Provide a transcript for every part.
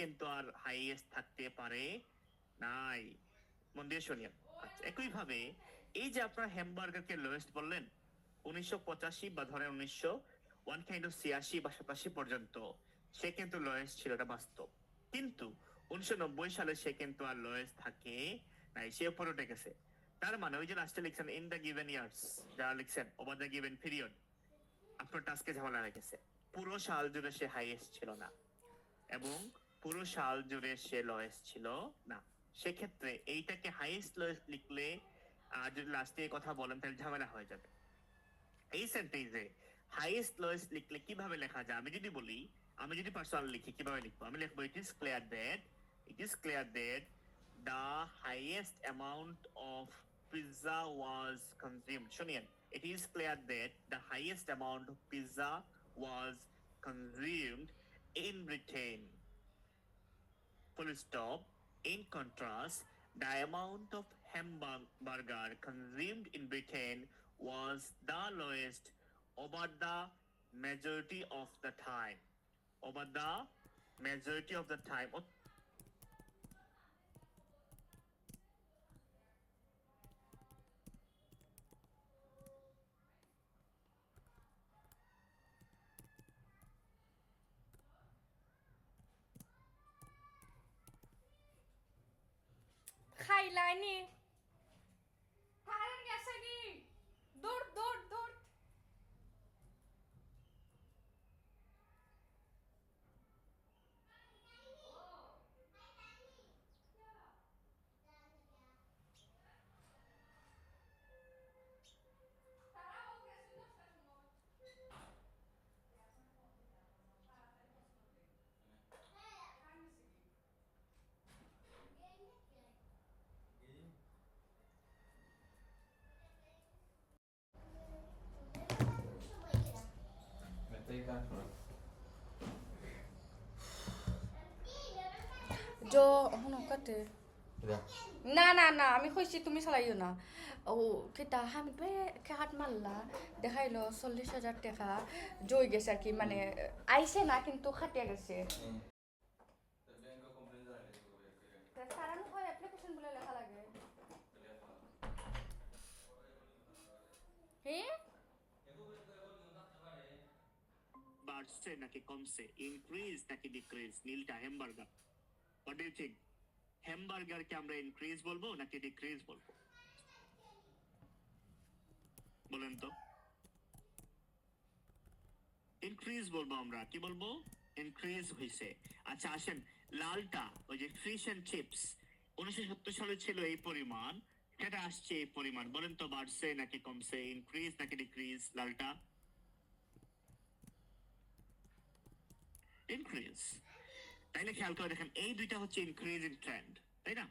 কিন্তু আর হাইয়েস্ট থাকতে পারে নাই। মন দিয়ে শুনিয়েন। আচ্ছা, একইভাবে এই যে আপনার হ্যামবার্গারকে লোয়েস্ট বললেন 1985 বা ধরেন 1986 বা 87 পর্যন্ত সে কিন্তু লোয়েস্ট ছিল, এটা বাস্তব। কিন্তু 1990 সালে সে কিন্তু আর লোয়েস্ট থাকে নাই, সে উপরে উঠে গেছে। তার মানে ওই যে লাস্টে লিখছেন ইন দ্য গিভেন ইয়ার্স, যারা লিখছেন ওভার দ্য গিভেন পিরিয়ড, আপনার টাস্কে ঝামেলা রেখেছে। পুরো সাল জুড়ে সে হাইয়েস্ট ছিল না এবং পুরো সাল জুড়ে সে লোয়েস্ট ছিল না। সেক্ষেত্রে এইটাকে হাইয়েস্ট লোয়েস্ট লিখলে যদি লাস্টে কথা বলেন তাহলে ঝামেলা হয়ে যাবে। এই সেন্টেন্সে হাইয়েস্ট লোয়েস্ট লিখলে কিভাবে লেখা যায়? আমি যদি বলি, আমি যদি পার্সোনাল লিখি কিভাবে লিখবো? আমি লিখবো it is clear that the highest amount of pizza was consumed. শুনিয়েন, it is clear that the highest amount of pizza was consumed in Britain. Full stop. In contrast, the amount of hamburger consumed in Britain was the lowest over the majority of the time. Over the majority of the time. খাইলাইনি current গেছে কি? দৌড় দৌড় দৌড়। জো হন কাটে না না না আমি কইছি তুমি চালাইও না ও কেটা আমি তো হাত মারলা দেখাইলো 40,000 টাকা জই গেছে আর কি, মানে আইছে না কিন্তু খাটিয়া গেছে। সারানো হয় অ্যাপ্লিকেশন বলে লেখা লাগে। হ্যাঁ বাড়ছে নাকি কমছে? ইনক্রিজ নাকি ডিক্রিজ? নীলটা hamburger. What do you think? হ্যামবার্গারকে আমরা ইনক্রিজ বলবো নাকি ডিক্রিজ বলবো? বলেন তো। ইনক্রিজ বলবো আমরা। কি বলবো? ইনক্রিজ হয়েছে। আচ্ছা আসেন, লালটা ওই যে ফিশ এন্ড চিপস 1970 সালে ছিল এই পরিমাণ, সেটা আসছে এই পরিমাণ। বলেন তো বাড়ছে নাকি কমছে? ইনক্রিজ নাকি ডিক্রিজ? লালটা ইনক্রিজ। তাইলে খেয়াল করে দেখেন, এই দুইটা হচ্ছে ইনক্রিজিং ট্রেন্ড, তাই না?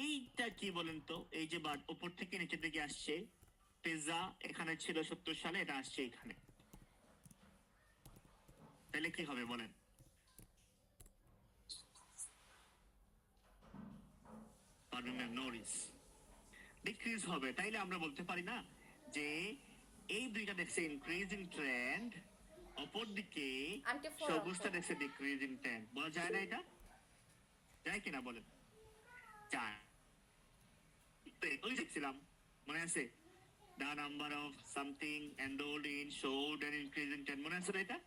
এইটা কি বলেন তো? এই যে উপর থেকে নিচের দিকে আসছে, পিৎজা এখানে ছিল 70 সালে, এটা আসছে এখানে, তাহলে কি হবে বলেন? ডিক্রিজ হবে। তাইলে আমরা বলতে পারি না যে এই দুইটা দেখছে ইনক্রিজিং ট্রেন্ড, অপর দিকে সবুজটা দেখছে ডিক্রিজিং ট্রেন্ড। বলা যায় না এটা? যায় কিনা বলেন? যায়। ওই দেখছিলাম, মনে আছে? The number of something enrolled in showed an increasing trend. মনে আছে না এটা?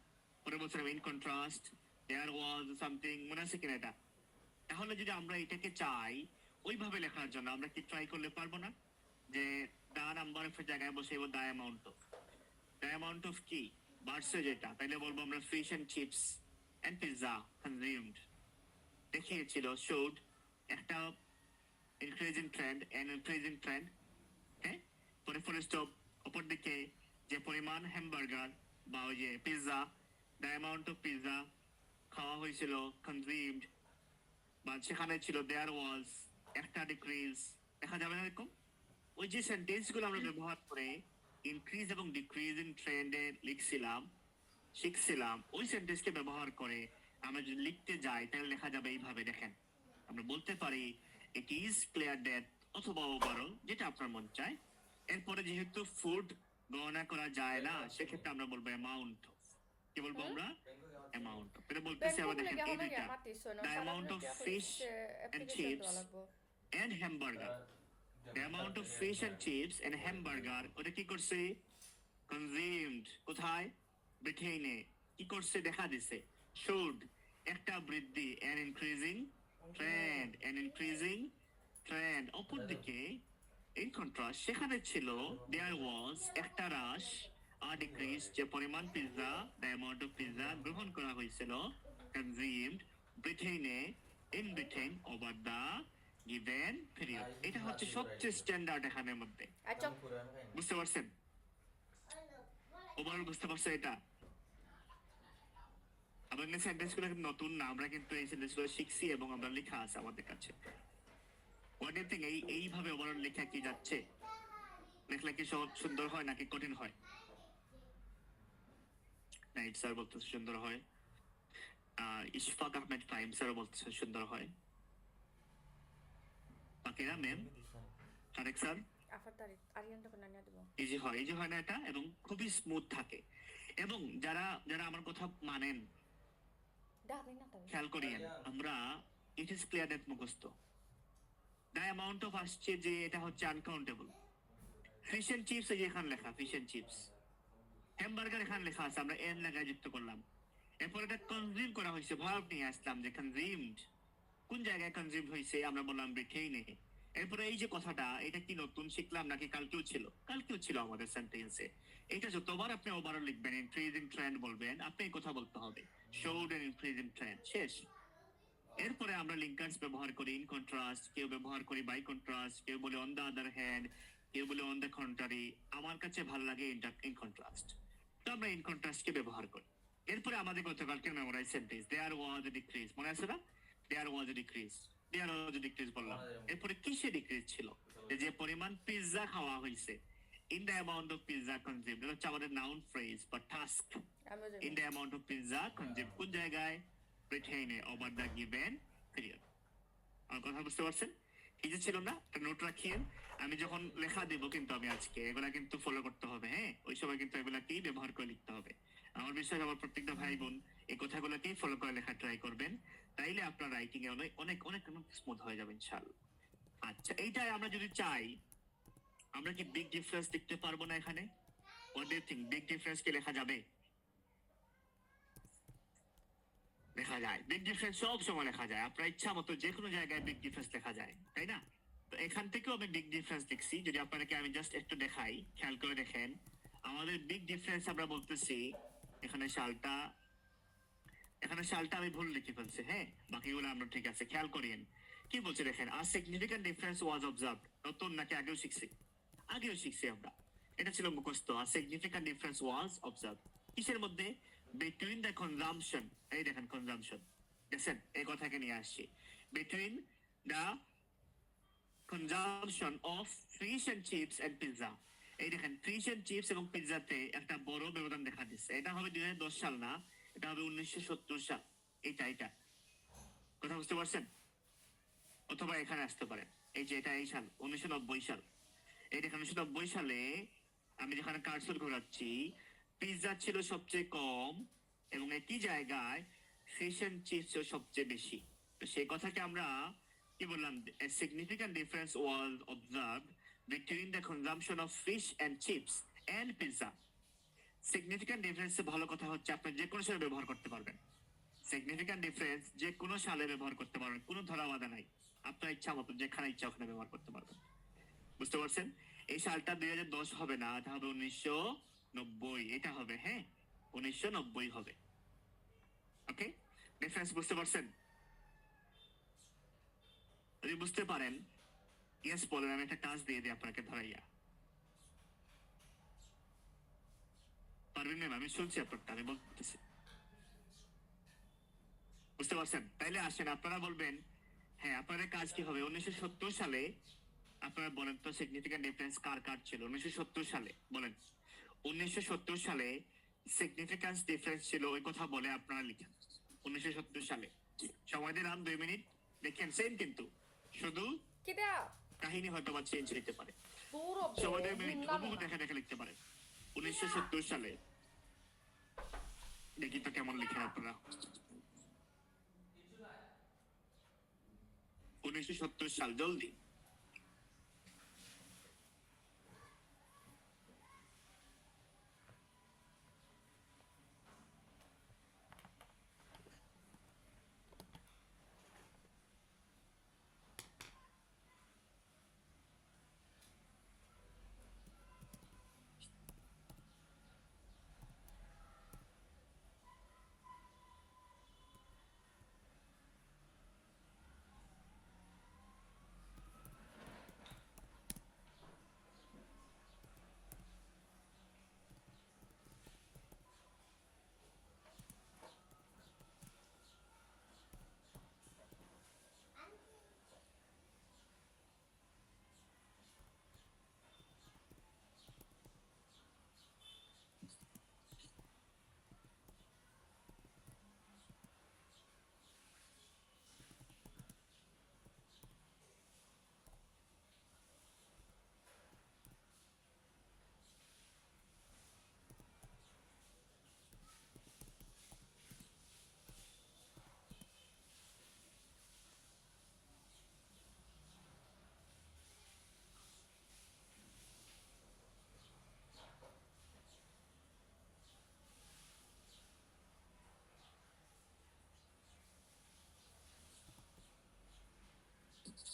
পরে বলছিলাম in contrast there was something, মনে আছে কিনা এটা? তাহলে যদি আমরা এটাকে চাই ওইভাবে লেখার জন্য, আমরা কি ট্রাই করলে পারবো না যে দা নাম্বার অফ জায়গায় বসে দা অ্যামাউন্ট অফ কি বাড়ছে যেটা, তাইলে বলবো আমরা fish and chips and pizza consumed দেখিয়েছিল, শোড একটা increasing trend and increasing trend. হ্যাঁ, পরে ফুল স্টপ। অপর দিকে যে পরিমাণ হ্যামবার্গার বা ওই যে pizza, the amount of pizza খাওয়া হয়েছিল কনজিউমড, বা সেখানে ছিল দেয়ার ওয়াজ একটা ডিক্রিজ। দেখা যাবে না এরকম? ওই যে সেন্টেন্স গুলো আমরা ব্যবহার করে ইনক্রিজ এবং ডিক্রিজিং ট্রেন্ডে লিখছিলাম, শিখছিলাম, ওই সেন্টেন্সকে ব্যবহার করে আমরা যদি লিখতে যাই তাহলে লেখা যাবে এইভাবে। দেখেন, আমরা বলতে পারি ইট ইজ ক্লিয়ার দ্যাট, অথবা ওভারঅল, যেটা আপনার মন চায়। এরপরে যেহেতু ফুড গণনা করা যায় না, সেক্ষেত্রে আমরা বলবো অ্যামাউন্ট অফ। কি বলবো আমরা? amount of এটা বলতেছি আমরা দেখেন এই দুইটা the amount of fish and chips and hamburger the amount of fish and chips and hamburger ওটা কি করছে consumed কোথায় ব্রিটেনে কি করছে দেখা দিছে showed একটা বৃদ্ধি an increasing trend অপরদিকে in contrast সেখানে ছিল there was একটা হ্রাস a decrease যে পরিমাণ pizza the amount of pizza গ্রহণ করা হয়েছিল consumed ব্রিটেনে in Britain over the given period এটা হচ্ছে সবচেয়ে স্ট্যান্ডার্ড এখানের মধ্যে আচ্ছা বুঝতে পারছেন ওভারঅল বুঝতে পারছেন এটা আমাদের সেন্টেন্সগুলো কিন্তু নতুন না আমরা কিন্তু এই সেন্টেন্সগুলো শিখছি এবং আমরা লেখা আছে আমাদের কাছে হোয়াট ডু থিংক এইভাবে ওভারঅল লেখা কি যাচ্ছে লেখলে কি সহজ সুন্দর হয় নাকি কঠিন হয় নাইট স্যার বলতেছে সুন্দর হয় ইশফাক আহমেদ ফাহিম স্যার বলতেছে সুন্দর হয় বাকিরা ম্যাম আরেক স্যার ইজি হয় না এটা এবং খুবই স্মুথ থাকে এবং যারা যারা আমার কথা মানেন খেয়াল করিয়েন আমরা ইট ইজ ক্লিয়ার দ্যাট মুখস্থ দ্য অ্যামাউন্ট অফ আসছে যে এটা হচ্ছে আনকাউন্টেবল ফিশ এন্ড চিপস এই যে এখানে লেখা ফিশ এন্ড চিপস হ্যামবার্গার এখানে লেখা আছে আমরা এন লাগায় যুক্ত করলাম এরপর এটা কনজিউম করা হয়েছে ভার্ব নিয়ে আসলাম যে কনজিউমড কোন জায়গায় কনজিউম হয়েছে আমরা বললাম ব্রিটেনে এরপরে এই যে কথাটা এটা কি নতুন শিখলাম নাকি কালকেও ছিল আমাদের সেন্টেন্সে এটা যতবার আপনি ওভারঅল লিখবেন ইনক্রিজিং ট্রেন্ড বলবেন আপনি এই কথা বলতে হবে শোড এন ইনক্রিজিং ট্রেন্ড শেষ এরপরে আমরা লিঙ্কার্স ব্যবহার করি ইন কন্ট্রাস্ট কেউ ব্যবহার করি বাই কন্ট্রাস্ট কেউ বলে অন দ্য আদার হ্যান্ড কেউ বলে অন দ্য কন্ট্রারি আমার কাছে ভালো লাগে ইন কন্ট্রাস্ট তো আমরা ইন কন্ট্রাস্টকে ব্যবহার করি এরপরে আমাদের গতকালকে মেমোরাইজ সেন্টেন্স দেয়ার ওয়াজ এ ডিক্রিজ মনে আছে না দেয়ার ওয়াজ এ ডিক্রিজ বললাম এরপরে কিসে ডিক্রিজ ছিল যে পরিমাণ পিৎজা খাওয়া হয়েছে in the amount of pizza consumed এটা হচ্ছে আমাদের নাউন ফ্রেজ বা task in the amount of pizza consumed কোন জায়গায় ব্রিটেনে ওভার দ্য গিভেন পিরিয়ড আমার কথা বুঝতে পারছেন এই যে ছিল না নোট রাখিয়েন আমি যখন লেখা দেব কিন্তু আমি আজকে এগুলা কিন্তু ফলো করতে হবে হ্যাঁ ওই সময় কিন্তু এগুলাকেই ব্যবহার করে লিখতে হবে আমার বিশ্বাস আমার প্রত্যেকটা ভাই বোন এই কথাগুলোকেই ফলো করে লেখা ট্রাই করবেন তাইলে আপনার রাইটিং এ অনেক অনেক স্মুথ হয়ে যাবে ইনশাআল্লাহ আচ্ছা এইটাই আমরা যদি চাই আমরা কি বিগ ডিফারেন্স দেখতে পারবো না এখানে what do you think big difference কি লেখা যাবে লেখা যায় বিগ ডিফারেন্স সব সময় লেখা যায় আপনার ইচ্ছা মতো যে কোনো জায়গায় বিগ ডিফারেন্স লেখা যায় তাই না তো এখান থেকেও আমি বিগ ডিফারেন্স দেখছি যদি আপনাদেরকে আমি জাস্ট একটু দেখাই খেয়াল করে দেখেন আমাদের বিগ ডিফারেন্স আমরা বলতেছি এখানে সালটা আমি ভুল লিখে ফেলছি হ্যাঁ বাকিগুলো আমরা ঠিক আছে খেয়াল করিয়েন কি বলছে দেখেন আর সিগনিফিক্যান্ট ডিফারেন্স ওয়াজ অবজার্ভ নতুন নাকি আগেও শিখছি আমরা এটা ছিল মুখস্থ আর সিগনিফিক্যান্ট ডিফারেন্স ওয়াজ অবজার্ভ কিসের মধ্যে বিটুইন দ্য কনজাম্পশন এই দেখেন কনজাম্পশন দেখেন এই কথাকে নিয়ে আসছি between the consumption of fish and chips and pizza এই দেখেন ফিশ এন্ড চিপস এবং পিৎজাতে একটা বড় ব্যবধান দেখা দিচ্ছে এটা হবে 2010 সাল না এটা হবে 1970 সাল এটা কথা বুঝতে পারছেন অথবা এখানে আসতে পারে এই যে এটা এই সাল 1990 সাল এই দেখেন 1990 সালে আমি যেখানে কার্সর ঘোরাচ্ছি পিৎজা ছিল সবচেয়ে কম এবং একই জায়গায় ফিশ এন্ড চিপস সবচেয়ে বেশি তো সেই কথাকে আমরা কি বললাম a significant difference was observed between the consumption of fish and chips and pizza significant difference ভালো কথা হচ্ছে আপনি যে কোনো সালে ব্যবহার করতে পারবেন সিগনিফিক্যান্ট ডিফারেন্স যে কোনো সালে ব্যবহার করতে পারবেন কোনো ধরা বাধা নাই আপনার ইচ্ছা মতো যেখানে ইচ্ছা ওখানে ব্যবহার করতে পারবেন বুঝতে পারছেন এই সালটা 2010 হবে না এটা হবে 1990 এটা হবে হ্যাঁ 1990 হবে ওকে ডিফারেন্স বুঝতে পারছেন যদি বুঝতে পারেন ইয়েস বলেন আমি একটা টাস্ক দিয়ে দিই আপনাকে ধরাইয়া পারবেন না আমি শুনছি আপনারটা আমি বলতেছি বুঝতে পারছেন তাইলে আসেন আপনারা বলবেন হ্যাঁ আপনাদের কাজ কি হবে 1970 সালে আপনারা বলেন তো সিগনিফিক্যান্ট ডিফারেন্স কার ছিল 1970 সালে বলেন 1970 সালে সিগনিফিক্যান্স ডিফারেন্স ছিল ওই কথা বলে আপনারা লিখেন 1970 সালে সময় দিলাম 2 মিনিট দেখেন সেম কিন্তু শুধু কাহিনী হয়তো বা চেঞ্জ হতে পারে সময় 2 মিনিট হুবহু দেখে লিখতে পারে 1970 সালে দেখি তো কেমন লিখেন আপনারা। 1970 সাল, জলদি।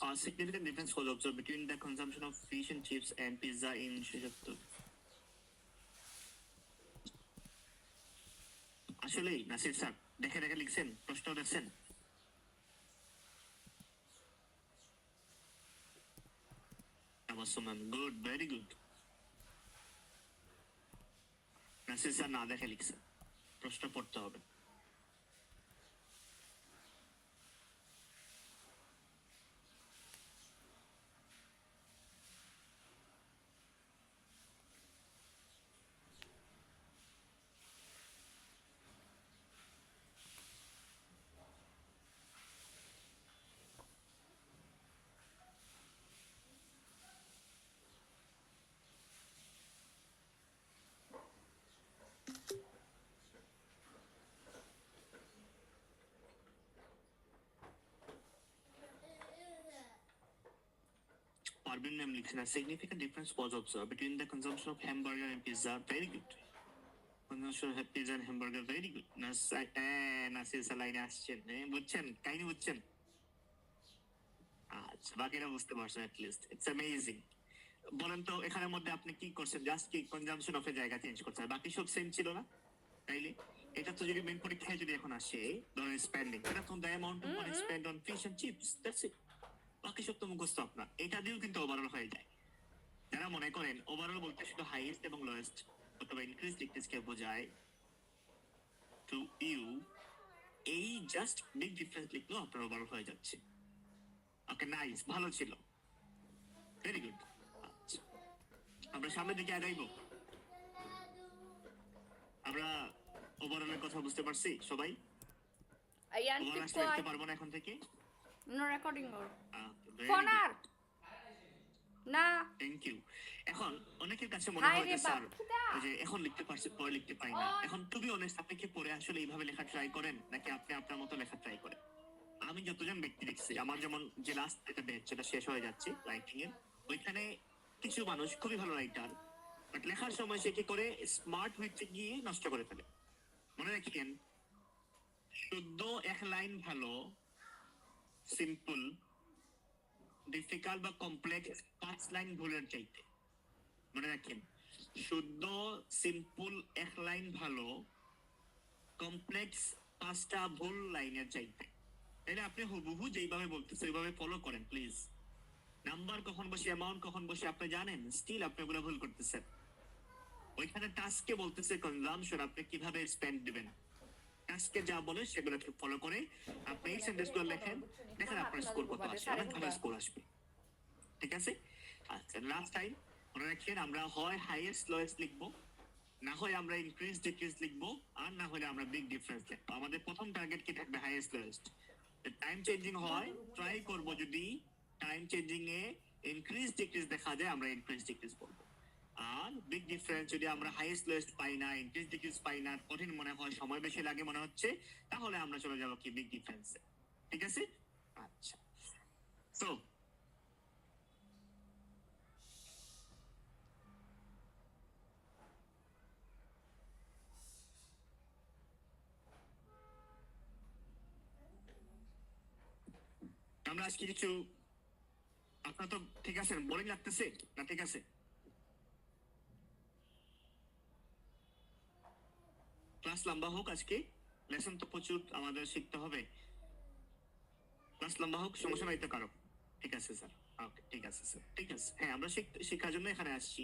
A significant difference was observed between the consumption of fish and chips and pizza in 1970. আসলে নাসির স্যার দেখে দেখে লিখছেন, প্রশ্ন দেখছেন। Good, very good. Nasir sir না দেখে লিখছেন, প্রশ্ন পড়তে হবে। Parvin ma'am লিখছেন, a significant difference was observed between the consumption of hamburger and pizza. Very good. Consumption of pizza and hamburger, very good. Nasir সালাইনে আসছেন, বুঝছেন কাহিনী, বুঝছেন? আচ্ছা, বাকিরা বুঝতে পারছেন at least. It's amazing. বলেন তো এখানের মধ্যে আপনি কি করছেন? জাস্ট কি কনজাম্পশন অফ এর জায়গা চেঞ্জ করছেন, বাকি সব সেম ছিল না? তাইলে এটা তো যদি মেন পরীক্ষায় যদি এখন আসে ধরেন স্পেন্ডিং, এটা তো the amount of money spend on fish and chips, that's it. বাকি সব তো মুখস্থ আপনার, এটা দিয়েও কিন্তু ওভারঅল হয়ে যায়। যারা মনে করেন ওভারঅল বলতে শুধু হাইয়েস্ট এবং লোয়েস্ট অথবা ইনক্রিজ ডিক্রিজ কে বোঝায়, টু ইউ এই জাস্ট বিগ ডিফারেন্স লিখলেও আপনার ওভারঅল হয়ে যাচ্ছে। ওকে, নাইস, ভালো ছিল, ভেরি গুড। আচ্ছা, আমরা সামনের দিকে আগাইবো। আমরা ওভারঅলের কথা বুঝতে পারছি সবাই? ওভারঅল আসলে লিখতে পারবো না এখন থেকে? নো রেকর্ডিং ওর ফোন আর না। Thank you. এখন অনেকের কাছে মনে হয় যে স্যার যে এখন লিখতে পারছি, পরে লিখতে পারি না। এখন টু বি অনেস্ট, আপনি কি পরে আসলে এইভাবে লেখা ট্রাই করেন নাকি আপনি আপনার মতো লেখা ট্রাই করেন? আমি যতজন ব্যক্তি দেখছি, আমার যেমন যে লাস্ট একটা ব্যাচ যেটা শেষ হয়ে যাচ্ছে রাইটিং এর, ওইখানে কিছু মানুষ খুবই ভালো রাইটার, বাট লেখার সময় সে কি করে স্মার্ট হইতে গিয়ে নষ্ট করে ফেলে। মনে রাখেন, শুদ্ধ এক লাইন ভালো, সিম্পল ডিফিকাল্ট বা কমপ্লেক্স 5 লাইন ভুলের চাইতে। মনে রাখেন, শুদ্ধ সিম্পল এক লাইন ভালো, কমপ্লেক্স 5টা ভুল লাইনের চাইতে। তাহলে আপনি হুবহু যেইভাবে বলতেছে ওইভাবে ফলো করেন প্লিজ। নাম্বার কখন বসে, অ্যামাউন্ট কখন বসে আপনি জানেন, স্টিল আপনি ওগুলো ভুল করতেছেন। ওইখানে টাস্কে বলতেছে কনজাম্পশন, আপনি কিভাবে স্পেন্ড দিবেন, টাস্কে যা বলে সেগুলোকে ফলো করে আপনি এই সেন্টেন্সগুলো লেখেন, দেখেন আপনার স্কোর কত আসে, অনেক ভালো স্কোর আসবে। ঠিক আছে? আচ্ছা, লাস্ট টাইম মনে রাখেন, আমরা হয় হাইয়েস্ট লোয়েস্ট লিখবো, না হয় আমরা ইনক্রিজ ডিক্রিজ লিখবো, আর না হলে আমরা বিগ ডিফারেন্স লিখবো। আমাদের প্রথম টার্গেট কি থাকবে? Highest lowest. টাইম চেঞ্জিং হয়, ট্রাই করবো যদি time changing A increase decrease দেখা যায় আমরা ইনক্রিজ ডিক্রিজ করবো। আর বিগ ডিফারেন্স যদি আমরা হাইয়েস্ট লোয়েস্ট পাই না, ইনক্রিজ ডিক্রিজ পাই না, কঠিন মনে হয়, সময় বেশি লাগে মনে হচ্ছে, তাহলে আমরা চলে যাবো কি বিগ ডিফারেন্সে। ঠিক আছে? আচ্ছা, তো আমরা আজকে কিছু, আপনার তো ঠিক আছে, বোরিং লাগতেছে না? ঠিক আছে, ক্লাস লম্বা হোক, আজকে লেসন তো প্রচুর আমাদের শিখতে হবে, ক্লাস লম্বা হোক, সমস্যা নাই তো কারো? ঠিক আছে স্যার, ওকে ঠিক আছে স্যার, ঠিক আছে, হ্যাঁ আমরা শেখার জন্য এখানে আসছি।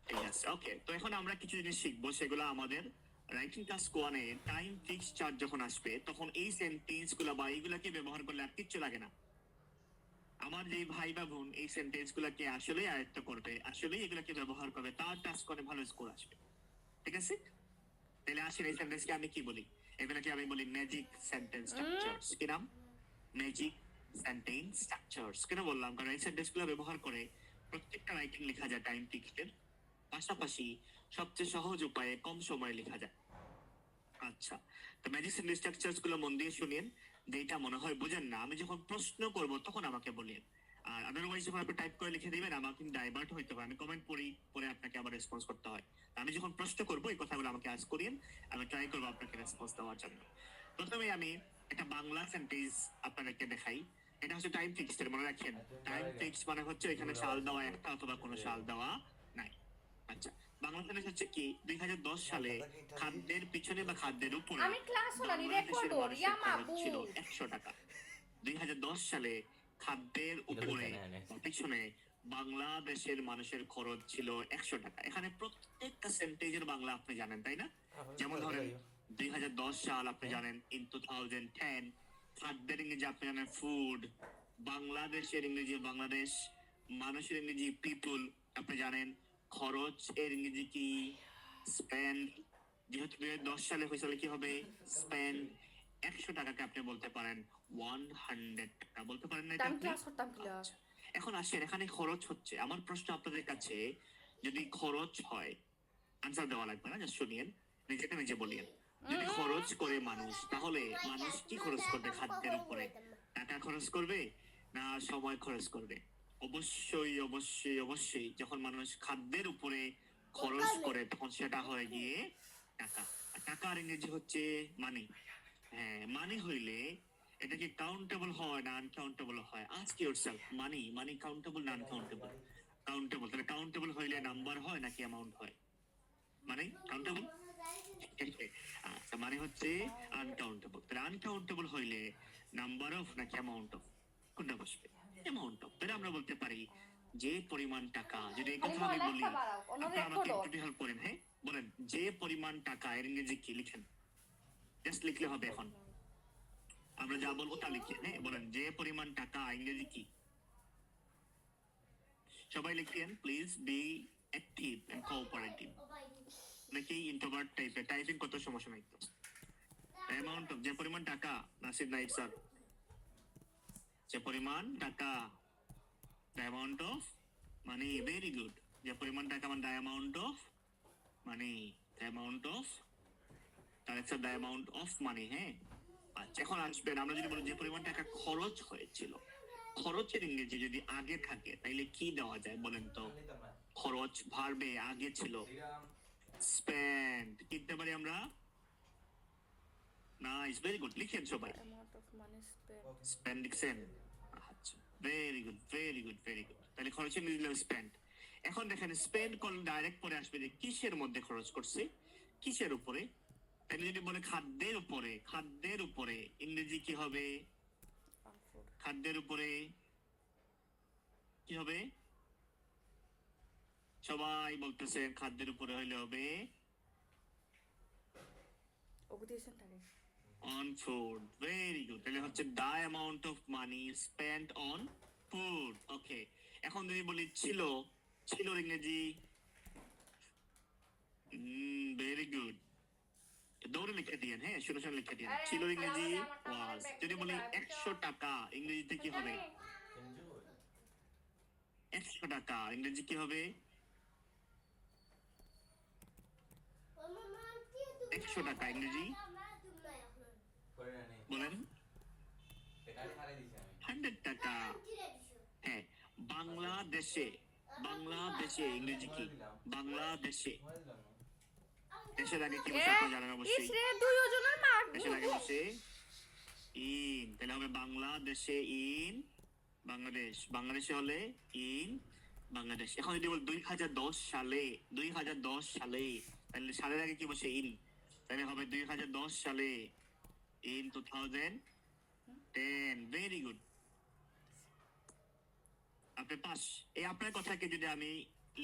ঠিক আছে, ওকে, তো এখন আমরা কিছু জিনিস শিখবো, সেগুলো আমাদের রাইটিং টাস্ক ওয়ানে টাইম ফিক্স চার্ট যখন আসবে, তখন এই সেন্টেন্স গুলো বা এইগুলাকে ব্যবহার করলে আর কিচ্ছু লাগে না। আমার যে ভাই বা বোন এই সেন্টেন্স গুলাকে আসলেই আয়ত্ত করবে, আসলেই এগুলাকে ব্যবহার করবে, তার টাস্ক করে ভালো স্কোর আসবে। ঠিক আছে, তাহলে আসেন এই সেন্টেন্সকে আমি কি বলি, এগুলাকে আমি বলি ম্যাজিক সেন্টেন্স স্ট্রাকচারস। কি নাম? Magic sentence structures. কেন বললাম? কারণ এই সেন্টেন্স গুলো ব্যবহার করে প্রত্যেকটা রাইটিং লেখা যায় টাইম ফিক্সড, পাশাপাশি সবচেয়ে সহজ উপায়ে কম সময়ে লেখা যায়। আচ্ছা, তো ম্যাজিক সেন্টেন্স স্ট্রাকচারস গুলো মন দিয়ে শুনেন, যেটা মনে হয় বুঝেন না, আমি যখন প্রশ্ন করব তখন আমাকে বলেন। আর আদারওয়াইজ যখন আপনি টাইপ করে লিখে দিবেন, আমার কিন্তু ডাইভার্ট হইতে হয়, আমি কমেন্ট পড়ি, পরে আপনাকে আবার রেসপন্স করতে হয়। আমি যখন প্রশ্ন করব এই কথাগুলো আমাকে আজ করিয়েন, আমি ট্রাই করবো আপনাকে রেসপন্স দেওয়ার জন্য। প্রথমে আমি একটা বাংলা সেন্টেন্স আপনাদেরকে দেখাই। এটা হচ্ছে টাইম ফিক্সড, মনে রাখেন। টাইম ফিক্সড মানে হচ্ছে এখানে সাল দেওয়া একটা অথবা কোনো সাল দেওয়া নাই। আচ্ছা, বাংলা সেন্টেন্স হচ্ছে কি, 2010 সালে খাদ্যের পিছনে বা খাদ্যের উপরে আমি ক্লাস হলানি বাংলাদেশের রেকর্ড মানুষের ইয়া খরচ মাবু ছিল 100 টাকা। 2010 সালে খাদ্যের উপরে বা পিছনে বাংলাদেশের মানুষের খরচ ছিল 100 টাকা। এখানে প্রত্যেকটা সেন্টেজের বাংলা আপনি জানেন, তাই না? যেমন ধরেন 2010 সাল আপনি জানেন, ইন 2010। খাদ্যের ইংরেজি আপনি জানেন ফুড, বাংলাদেশের ইংরেজি বাংলাদেশ, মানুষের ইংরেজি পিপল আপনি জানেন, খরচ এর ইংরেজি কি? স্পেন্ড। যেহেতু 2010 সালে হয়েছিল কি হবে? স্পেন্ড। 100 টাকাকে আপনি বলতে পারেন 100 টাকা, বলতে পারেন না এটা আমি আপনি? ক্লাস করতাম কিলা। আচ্ছা, এখন আসেন, এখানে খরচ হচ্ছে। আমার প্রশ্ন আপনাদের কাছে, যদি খরচ হয়, আনসার দেওয়া লাগবে না, জাস্ট শুনিয়েন, নিজেকে নিজে বলিয়েন। যদি খরচ করে মানুষ, তাহলে মানুষ কি খরচ করবে খাদ্যের উপরে? টাকা খরচ করবে না সময় খরচ করবে? অবশ্যই অবশ্যই অবশ্যই যখন মানুষ খাদ্যের উপরে খরচ করে, তখন সেটা হয়ে গিয়ে টাকা। আর টাকার ইংরেজি হচ্ছে মানি। হ্যাঁ, মানি হইলে এটা কি কাউন্টেবল হয় না আনকাউন্টেবল হয়? আস্ক ইয়োরসেলফ, মানি মানি কাউন্টেবল না আনকাউন্টেবল? কাউন্টেবল। তাহলে কাউন্টেবল হইলে নাম্বার হয় নাকি অ্যামাউন্ট হয়? মানে কাউন্টেবল। আচ্ছা, মানে হচ্ছে আনকাউন্টেবল। তাহলে আনকাউন্টেবল হইলে নাম্বার অফ নাকি অ্যামাউন্ট অফ, কোনটা বসবে? Amount of. তাহলে আমরা বলতে পারি যে পরিমাণ টাকা, যদি এই কথা আমি বলি, আপনারা আমাকে একটু হেল্প করেন। হ্যাঁ, বলেন যে পরিমাণ টাকা এর ইংরেজি কি? লিখেন, জাস্ট লিখলে হবে। এখন আমরা যা বলবো তা লিখে, হ্যাঁ বলেন যে পরিমাণ টাকা ইংরেজি কি? সবাই লিখেন, please be active and cooperative. নাকি ইন্ট্রোভার্ট টাইপের, টাইপিং কত সমস্যা নাই তো। অ্যামাউন্ট অফ, যে পরিমাণ টাকা। নাসির নাইক স্যার, যে পরিমাণ টাকা, the amount of money. Very good. যে পরিমাণ টাকা মানে the amount of money, the amount of, তার হচ্ছে দ্য অ্যামাউন্ট অফ মানি। হ্যাঁ, আচ্ছা, এখন আসবেন, আমরা যদি বলি যে পরিমাণ টাকা খরচ হয়েছিল, খরচের ইংরেজি যদি আগে থাকে তাইলে কি দেওয়া যায় বলেন তো? খরচ ভার্বে আগে ছিল স্পেন্ড, কি দিতে পারি আমরা? নাইস, ভেরি গুড, লিখেন সবাই। Amount of money spend. Spend লিখছেন? আচ্ছা, very good very good very good. তাহলে খরচের ইংরেজি হলো স্পেন্ড। এখন দেখেন, স্পেন্ড করলে ডাইরেক্ট পরে আসবে যে কিসের মধ্যে খরচ করছে, কিসের উপরে। তাহলে যদি বলে খাদ্যের উপরে, খাদ্যের উপরে ইংরেজি কি হবে? খাদ্যের উপরে কি হবে? সবাই বলতেছে খাদ্যের উপরে হইলে হবে অন ফুড। Very good. তাহলে হচ্ছে the amount of money spent on food. Okay, এখন যদি বলি ছিল, ছিলর ইংরেজি? ভেরি গুড, দৌড়ে লিখে দিয়েন। হ্যাঁ, শুনে শুনে লিখে দিয়েন, ছিলর ইংরেজি ওয়াজ। যদি বলি 100 টাকা ইংরেজিতে কি হবে? 100 টাকা ইংরেজি কি হবে? 100 টাকা ইংরেজি বলেন 100 টাকা। হ্যাঁ, বাংলাদেশে ইংরেজি কি? বাংলাদেশে দেশের আগে কি বসে আপনারা জানেন অবশ্যই। ইসরে দুইজনের মার দেশের আগে বসে ইন, তাহলে হবে বাংলাদেশে ইন বাংলাদেশ, বাংলাদেশে হলে ইন বাংলাদেশ। এখন যদি বল 2010 সালে, 2010 সালে, তাহলে সালের আগে কি বসে ইন, তাহলে হবে 2010 সালে ইন 2010। ভেরি গুড, আপনি পাস। এই আপনার কথাকে যদি আমি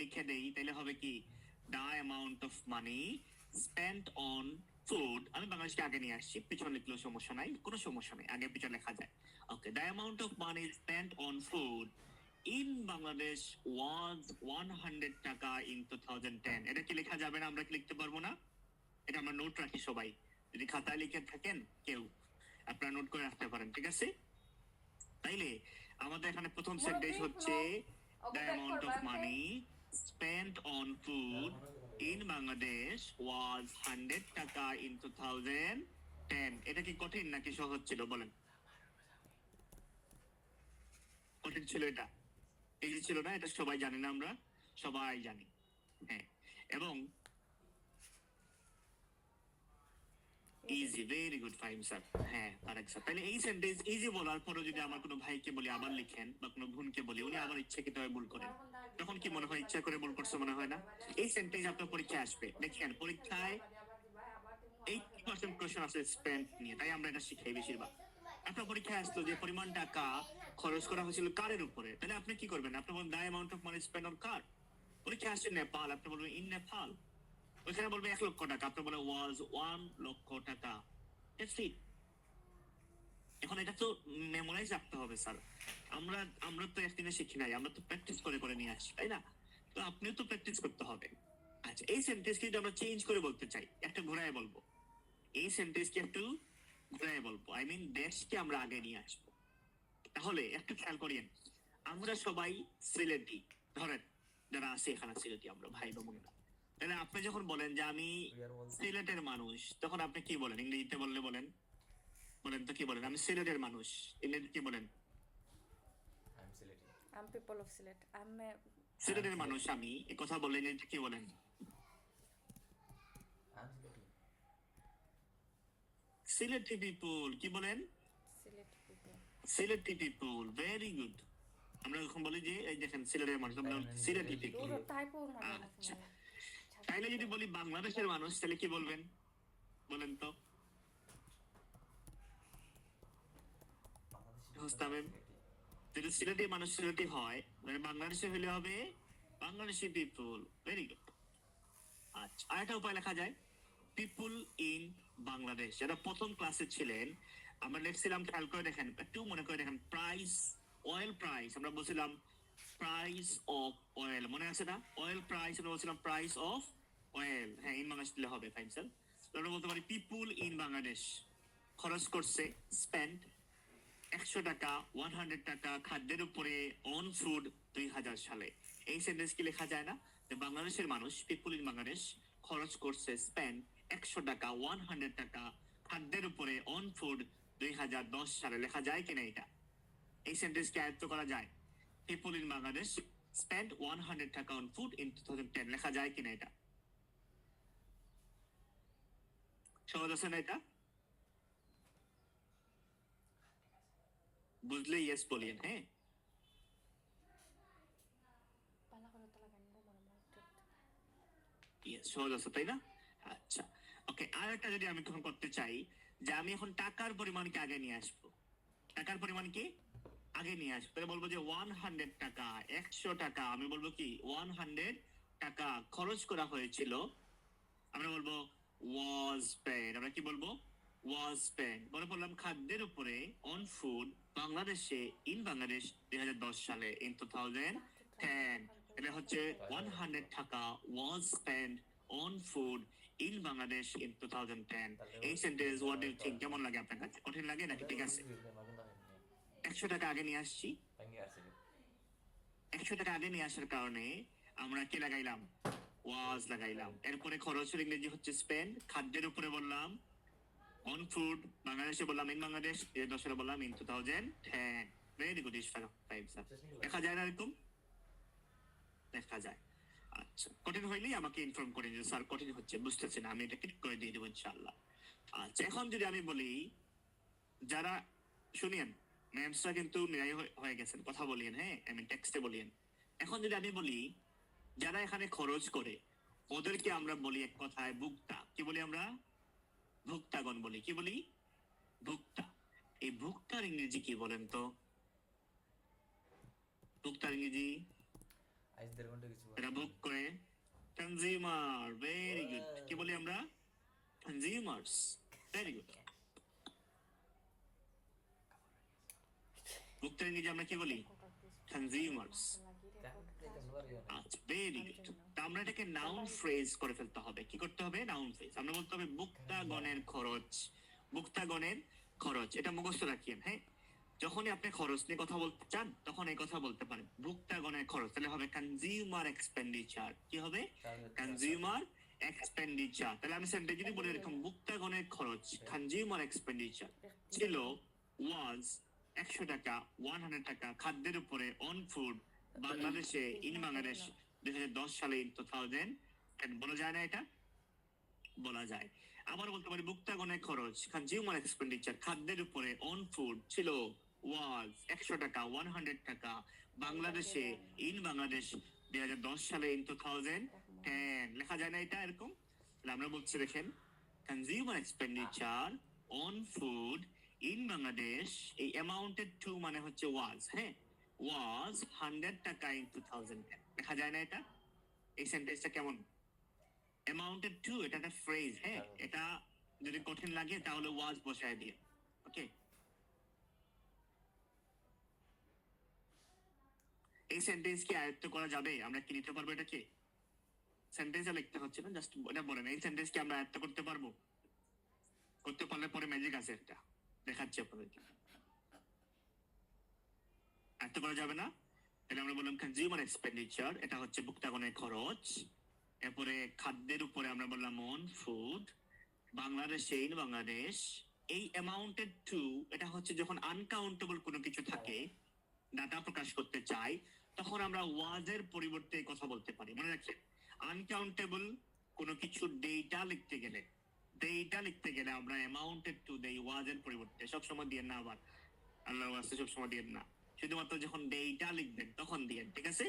লিখে দেই তাহলে হবে কি, the amount of money spent on food. আমি বাংলাদেশকে আগে নিয়ে আসছি, পিছনে লিখলেও সমস্যা নাই, কোনো সমস্যা নেই, আগে পিছনে লেখা যায়। Okay, the amount of money spent on food in Bangladesh was 100 taka in 2010। এটা কি লেখা যাবে না? আমরা কি লিখতে পারবো না? এটা আমরা নোট রাখি সবাই, যদি খাতায় লিখে থাকেন কেউ আপনারা নোট করে রাখতে পারেন, ঠিক আছে? তাইলে আমাদের এখানে প্রথম সেন্টেন্স হচ্ছে the amount of money spent on food in Bangladesh was 100 টাকা in 2010। এটা কি কঠিন নাকি সহজ ছিল বলেন? কঠিন ছিল এটা? ইজি ছিল না? এটা সবাই জানি না? আমরা সবাই জানি, হ্যাঁ। এবং easy, very good, fine sir. হ্যাঁ, কারেক্ট স্যার। তাহলে এই সেন্টেন্স ইজি বলার পরও যদি আমার কোনো ভাইকে বলি আবার লিখেন, বা কোনো বোনকে বলি উনি আবার ইচ্ছাকৃতভাবে ভুল করেন, তখন কি মনে হয় ইচ্ছা করে ভুল করছে মনে হয় না? এই সেন্টেন্স আপনার পরীক্ষায় আসবে, দেখেন পরীক্ষায় 80% কোশ্চেন আছে স্পেন্ট নিয়ে, তাই আমরা এটা শিখাই বেশিরভাগ। আপনার পরীক্ষায় আসতো যে পরিমাণ টাকা খরচ করা হয়েছিল কারের উপরে, তাহলে আপনি কি করবেন? আপনি বলবেন the amount of money spent on car. পরীক্ষায় আসছে নেপাল, আপনি বলবেন ইন নেপাল। ওইখানে বলবে 1 লক্ষ টাকা, আপনি বলে ওয়াজ 1 লক্ষ টাকা। এখন এটা তো মেমোরাইজ রাখতে হবে স্যার। আমরা তো একদিনে শিখি নাই, আমরা তো প্র্যাকটিস করে করে নিয়ে আসি, তাই না? তো আপনিও তো প্র্যাকটিস করতে হবে। আচ্ছা, এই সেন্টেন্স কিন্তু আমরা চেঞ্জ করে বলতে চাই, একটা ঘোরায় বলবো। এই সেন্টেন্সকে একটু ঘোরায় বলবো, আই মিন দেশকে আমরা আগে নিয়ে আসবো। তাহলে একটু খেয়াল করিয়েন, আমরা সবাই সিলেটি, ধরেন যারা আছে এখানে সিলেটি, আমরা ভাই বোনেরা। তাহলে আপনি যখন বলেন যে আমি সিলেটের মানুষ, তখন আপনি কি বলেন? ইংরেজিতে বললে বলেন, বলেন তো কি বলেন? আমি সিলেটের মানুষ, ইংরেজিতে কি বলেন? I'm people of Silet. সিলেটের মানুষ আমি, এই কথা বললে ইংরেজিতে কি বলেন? সিলেটি পিপল, কি বলেন? Silet people. Sylheti people, very good. আমরা যখন বলি যে এই দেখেন সিলেটের মানুষ, আমরা সিলেটি পিপল। আচ্ছা, তাইলে যদি বলি বাংলাদেশের মানুষ, তাহলে কি বলবেন বলেন তো? যদি সিলেটি মানুষ সিলেটি হয়, মানে বাংলাদেশে হলে হবে বাংলাদেশি পিপল। Very good. আচ্ছা, আরেকটা উপায় লেখা যায়, পিপল ইন বাংলাদেশ। যারা প্রথম ক্লাসে ছিলেন, আমরা লিখছিলাম, খেয়াল করে দেখেন, একটু মনে করে দেখেন, প্রাইস, অয়েল প্রাইস, আমরা বলছিলাম প্রাইস অফ অয়েল, মনে আছে না? অয়েল প্রাইস, আমরা বলছিলাম প্রাইস অফ অয়েল। হ্যাঁ, ইন বাংলাদেশ দিলে হবে, ফাইন স্যার। আমরা বলতে পারি পিপুল ইন বাংলাদেশ খরচ করছে, স্পেন্ড 100 টাকা, 100 টাকা খাদ্যের উপরে অন ফুড 2000 সালে। এই সেন্টেন্স কি লেখা যায় না? যে বাংলাদেশের মানুষ, পিপুল ইন বাংলাদেশ খরচ করছে, স্পেন্ড 100 টাকা, 100 টাকা খাদ্যের উপরে অন ফুড 2010 সালে। লেখা যায় কিনা এটা? এই সেন্টেন্স কি আয়ত্ত করা যায়? পিপুল ইন বাংলাদেশ স্পেন্ড 100 টাকা অন ফুড ইন 2010, লেখা যায় কিনা এটা? সহজ আছে না এটা? বুঝলে ইয়েস বলিয়েন। হ্যাঁ, সহজ আছে তাই না? আচ্ছা, ওকে। আর একটা যদি আমি এখন করতে চাই যে আমি এখন টাকার পরিমাণকে আগে নিয়ে আসবো, টাকার পরিমাণকে আগে নিয়ে আসবো, তাহলে বলবো যে 100 টাকা, 100 টাকা। আমি বলবো কি 100 টাকা খরচ করা হয়েছিল, আমরা বলবো ওয়াজ স্পেন্ড। আমরা কি বলবো? Was spend. মনে পড়লাম খাদ্যের উপরে অন ফুড বাংলাদেশে, ইন বাংলাদেশ 2010 সালে, ইন 2010। এটা হচ্ছে 100 taka was spend on food in Bangladesh in 2010। এই sentence what do you think, কেমন লাগে আপনার কাছে? কঠিন লাগে নাকি ঠিক আছে? 100 টাকা আগে নিয়ে আসছি, 100 টাকা আগে নিয়ে আসার কারণে আমরা কি লাগাইলাম? ওয়াজ লাগাইলাম। এরপরে খরচের ইংরেজি হচ্ছে স্পেন্ড। খাদ্যের উপরে বললাম অন ফুড। বাংলাদেশে বললাম ইন বাংলাদেশ। দশরে বললাম in 2010। Very good Ishfaq five sir. দেখা যায় না এরকম? দেখা যায়। আচ্ছা, কঠিন হইলেই আমাকে ইনফর্ম করে দিন স্যার, কঠিন হচ্ছে বুঝতেছি না, আমি এটা ক্লিক করে দিয়ে দেবো ইনশাআল্লাহ। আচ্ছা, এখন যদি আমি বলি, যারা শুনিয়েন ম্যামসরা কিন্তু নিরাই হয়ে গেছেন, কথা বলিয়েন, হ্যাঁ আমি টেক্সটে বলিয়েন। এখন যদি আমি বলি যারা এখানে খরচ করে ওদেরকে আমরা বলি এক কথায় ভুক্তা। কি বলি আমরা? ভুক্তাগণ বলি। কি বলি? ভুক্তা। এই ভুক্তার ইংরেজি কি বলেন তো? ভুক্তার ইংরেজি এরা ভোগ করে কনজিউমার। Very good. কি বলি আমরা? কনজিউমার্স। Very good. ভুক্তার ইংরেজি আমরা কি বলি? কনজিউমার্স। আচ্ছা, ভেরি গুড। তা আমরা এটাকে নাউন ফ্রেজ করে ফেলতে হবে। কি করতে হবে? Noun phrase. আমরা বলতে হবে ভুক্তাগণের খরচ। ভুক্তাগণের খরচ, এটা মুখস্থ রাখিয়েন, হ্যাঁ। যখনই আপনি খরচ নিয়ে কথা বলতে চান তখন এই কথা বলতে পারেন, ভুক্তাগণের খরচ। তাহলে হবে কনজিউমার এক্সপেন্ডিচার। কি হবে? Consumer expenditure. তাহলে আমি সেন্টেন্স যদি বলি এরকম, ভুক্তাগণের খরচ কনজিউমার এক্সপেন্ডিচার ছিল ওয়াজ 100 টাকা, 100 টাকা খাদ্যের উপরে অন ফুড বাংলাদেশে ইন বাংলাদেশ 2010 সালে ইন 2000। বলা যায় না এটা? বলা যায়। আবার বলতে পারি ভুক্তাগণের খরচ কনজিউমার এক্সপেন্ডিচার খাদ্যের উপরে অন ফুড ছিল ওয়াজ 100 টাকা, 100 টাকা বাংলাদেশে ইন বাংলাদেশ 2010 সালে ইন 2010। লেখা যায় না এটা এরকম? তাহলে আমরা বলছি দেখেন, consumer expenditure on food in Bangladesh, এই অ্যামাউন্টেড টু মানে হচ্ছে ওয়াজ, হ্যাঁ, ওয়াজ 100 টাকা ইন 2010। লেখা যায় না এটা? এই সেন্টেন্সটা কেমন? অ্যামাউন্টেড টু, এটা একটা ফ্রেজ, হ্যাঁ। এটা যদি কঠিন লাগে তাহলে ওয়াজ বসায় দিয়ে। ওকে, এই সেন্টেন্স কি আয়ত্ত করা যাবে? আমরা কি নিতে পারবো এটাকে? সেন্টেন্সে লিখতে হচ্ছে না, জাস্ট এটা বলেন, এই সেন্টেন্স কি আমরা আয়ত্ত করতে পারবো? করতে পারলে পরে ম্যাজিক আছে একটা, দেখাচ্ছি আপনাদেরকে। আয়ত্ত করা যাবে না? তাহলে আমরা বললাম কনজিউমার এক্সপেন্ডিচার, এটা হচ্ছে ভুক্তাগণের খরচ। এরপরে খাদ্যের উপরে আমরা বললাম অন ফুড বাংলাদেশে ইন বাংলাদেশ, এই অ্যামাউন্টেড টু, এটা হচ্ছে যখন আনকাউন্টেবল কোনো কিছু থাকে, ডাটা প্রকাশ করতে চাই, তখন আমরা ওয়াজের পরিবর্তে কথা বলতে পারি। মনে রাখছেন, আনকাউন্টেবল কোনো কিছু ডেটা লিখতে গেলে, আমরা অ্যামাউন্টেড টু দেই ওয়াজের পরিবর্তে। সবসময় দিয়ে না, আবার আল্লাহ ওয়াজে সবসময় দিয়ে না, শুধুমাত্র যখন ডেটা লিখবেন তখন দিয়ে, ঠিক আছে?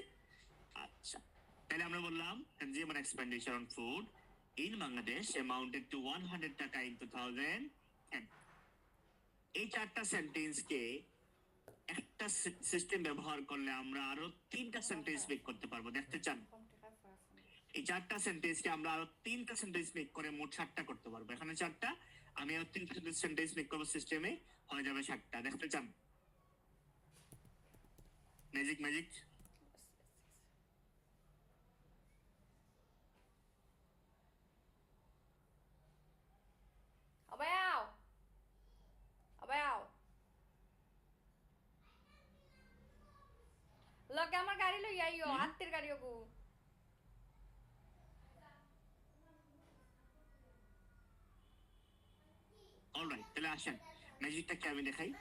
আচ্ছা, তাহলে আমরা বললাম consumer expenditure on food in Bangladesh amounted to 100 taka in 2010। এই চারটা সেন্টেন্সকে একটা সিস্টেম ব্যবহার করলে আমরা আরো 3টা সেন্টেন্স মেক করতে পারবো। দেখতে চান? এই চারটা সেন্টেন্সকে আমরা আরো 3টা সেন্টেন্স মেক করে মোট 7টা করতে পারবো। এখানে 4টা, আমি আরো 3টা সেন্টেন্স মেক করবো, সিস্টেমে হয়ে যাবে 7টা। দেখতে চান? Magic magic. Abel! Abel! লগে আমার গাড়ি লই আইও, আত্মের গাড়ি ওগো। অলরাইট, তাহলে আসেন ম্যাজিকটা কি আমি দেখাই।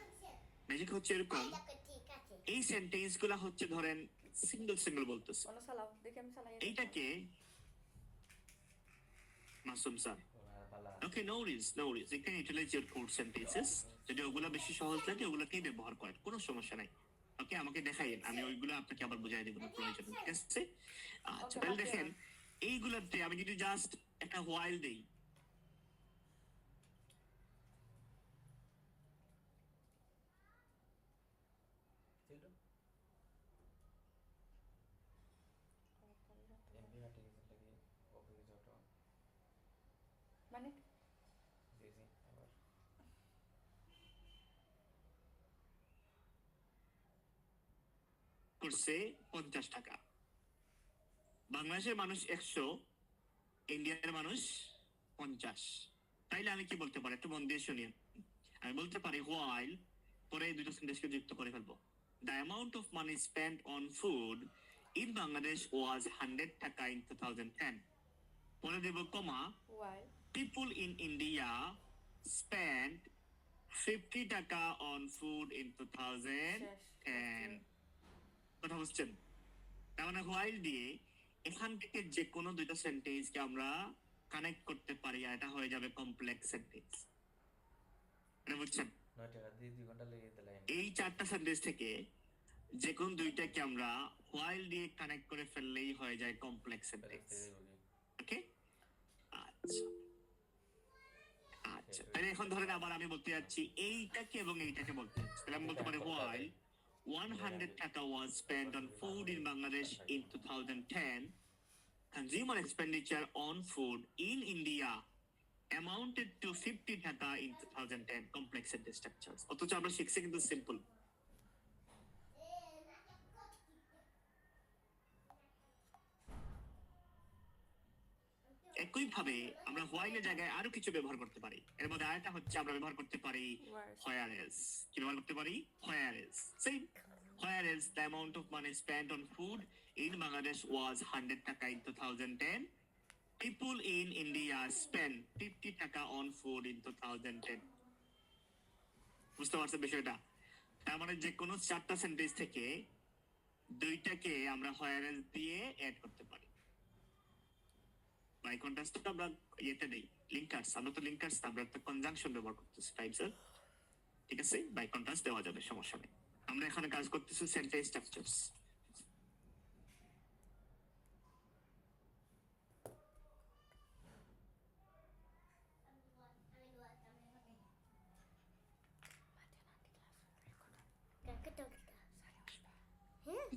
ম্যাজিক হচ্ছে এরকম, এই সেন্টেন্স গুলা হচ্ছে ধরেন সিঙ্গেল বলতেছে। কোন সালাও দেখে আমি সালাই। এইটাকে Masum sir, okay, no worries, you can utilize your code sentences. যদি ওগুলা বেশি সহজ লাগে ওগুলাকেই ব্যবহার করেন, কোনো সমস্যা নাই। ওকে, আমাকে দেখাইন, আমি ওইগুলো আপনাকে আবার বুঝাই দেবো না প্রয়োজন, ঠিক আছে? আচ্ছা, তাহলে দেখেন এইগুলাতে আমি যদি জাস্ট একটা হোয়াইল দেই, মানে করছে 50 টাকা। বাংলাদেশের মানুষ 100, ইন্ডিয়ার মানুষ 50। তাইলে আমি কি বলতে পারি? একটু মন দিয়ে শুনিয়ে। আমি বলতে পারি হোয়াইল, পরে দুটো সেন্টেন্সকে যুক্ত করে ফেলবো। The amount of money spent on food in Bangladesh was 100 taka in 2010. পরে দেব কমা, Why? people in India spent 50 taka on food in 2010. কথা বুঝছেন? তার মানে while দিয়ে এখান থেকে যে কোনো দুইটা সেন্টেন্সকে আমরা কানেক্ট করতে পারি আর এটা হয়ে যাবে কমপ্লেক্স সেন্টেন্স। এটা বুঝছেন? 9 টাকা দিয়ে 2 ঘন্টা লেগে দিতে লাইন। এই চারটা সেন্টেন্স থেকে যে কোন দুইটাকে আমরা while দিয়ে কানেক্ট করে ফেললেই হয়ে যায় কমপ্লেক্স সেন্টেন্স। ওকে? আচ্ছা আচ্ছা, তাহলে এখন ধরেন আবার আমি বলতে যাচ্ছি এইটাকে এবং এইটাকে বলতে যাচ্ছি, তাহলে আমি বলতে পারি while 100 taka was spent on food in Bangladesh in 2010, consumer expenditure on food in India amounted to 50 taka in 2010. Complex sentence structures. অথচ আমরা শিখছি কিন্তু সিম্পল। একইভাবে আমরা while এর জায়গায় আরো কিছু ব্যবহার করতে পারি। এর মধ্যে আরেকটা হচ্ছে আমরা ব্যবহার করতে পারি whereas। কি ব্যবহার করতে পারি? whereas। Same. Whereas the amount of money spent on food in Bangladesh was 100 taka in 2010. People in India spent 50 taka on food in 2010. বুঝতে পারছেন বিষয়টা? তার মানে যে কোনো চারটা সেন্টেন্স থেকে দুইটাকে আমরা whereas দিয়ে অ্যাড করতে পারি। বাই কন্ট্রাস্ট আমরা ইয়েতে দেই লিঙ্কার্স, আমরা তো লিঙ্কার্স আমরা তো কনজাংশন ব্যবহার করতেছি টাইপসের, ঠিক আছে? বাই কন্ট্রাস্ট দেওয়া যাবে, সমস্যা নেই। আমরা এখানে কাজ করতেছি সেন্টেন্স স্ট্রাকচারস।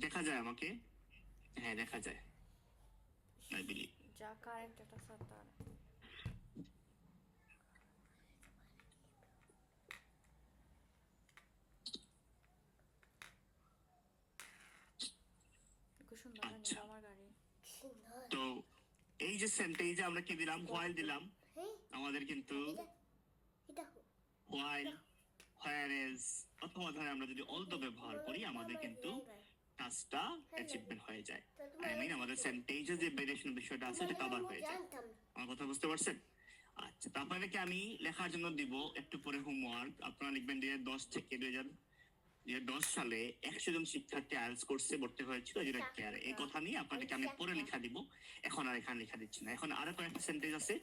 দেখা যায় আমাকে? হ্যাঁ দেখা যায়, আই বিলিভ। যা কারেক্ট এটা সাতার আচ্ছা, তো এই যে সেন্টেন্সে আমরা কি দিলাম? while দিলাম। আমাদের কিন্তু while, whereas অথবা ধরে আমরা যদি অলদো ব্যবহার করি আমাদের কিন্তু কাজটা অ্যাচিভমেন্ট হয়ে যায়। আই মিন আমাদের সেন্টেন্সে যে ভেরিয়েশন বিষয়টা আছে এটা কভার হয়ে যায়। আমার কথা বুঝতে পারছেন? আচ্ছা, তো আপনাদেরকে আমি লেখার জন্য দিব একটু পরে হোমওয়ার্ক। আপনারা লিখবেন 2010 থেকে 2010 সালে 100 জন শিক্ষার্থী আইএলটিএস কোর্সে ভর্তি হয়েছিল ডিরেক্ট কেয়ারে। এই কথা নিয়ে আপনাদেরকে আমি পরে লেখা দিব, এখন আর এখানে লেখা দিচ্ছি না। এখন আরো কয়েকটা সেন্টেন্স আছে,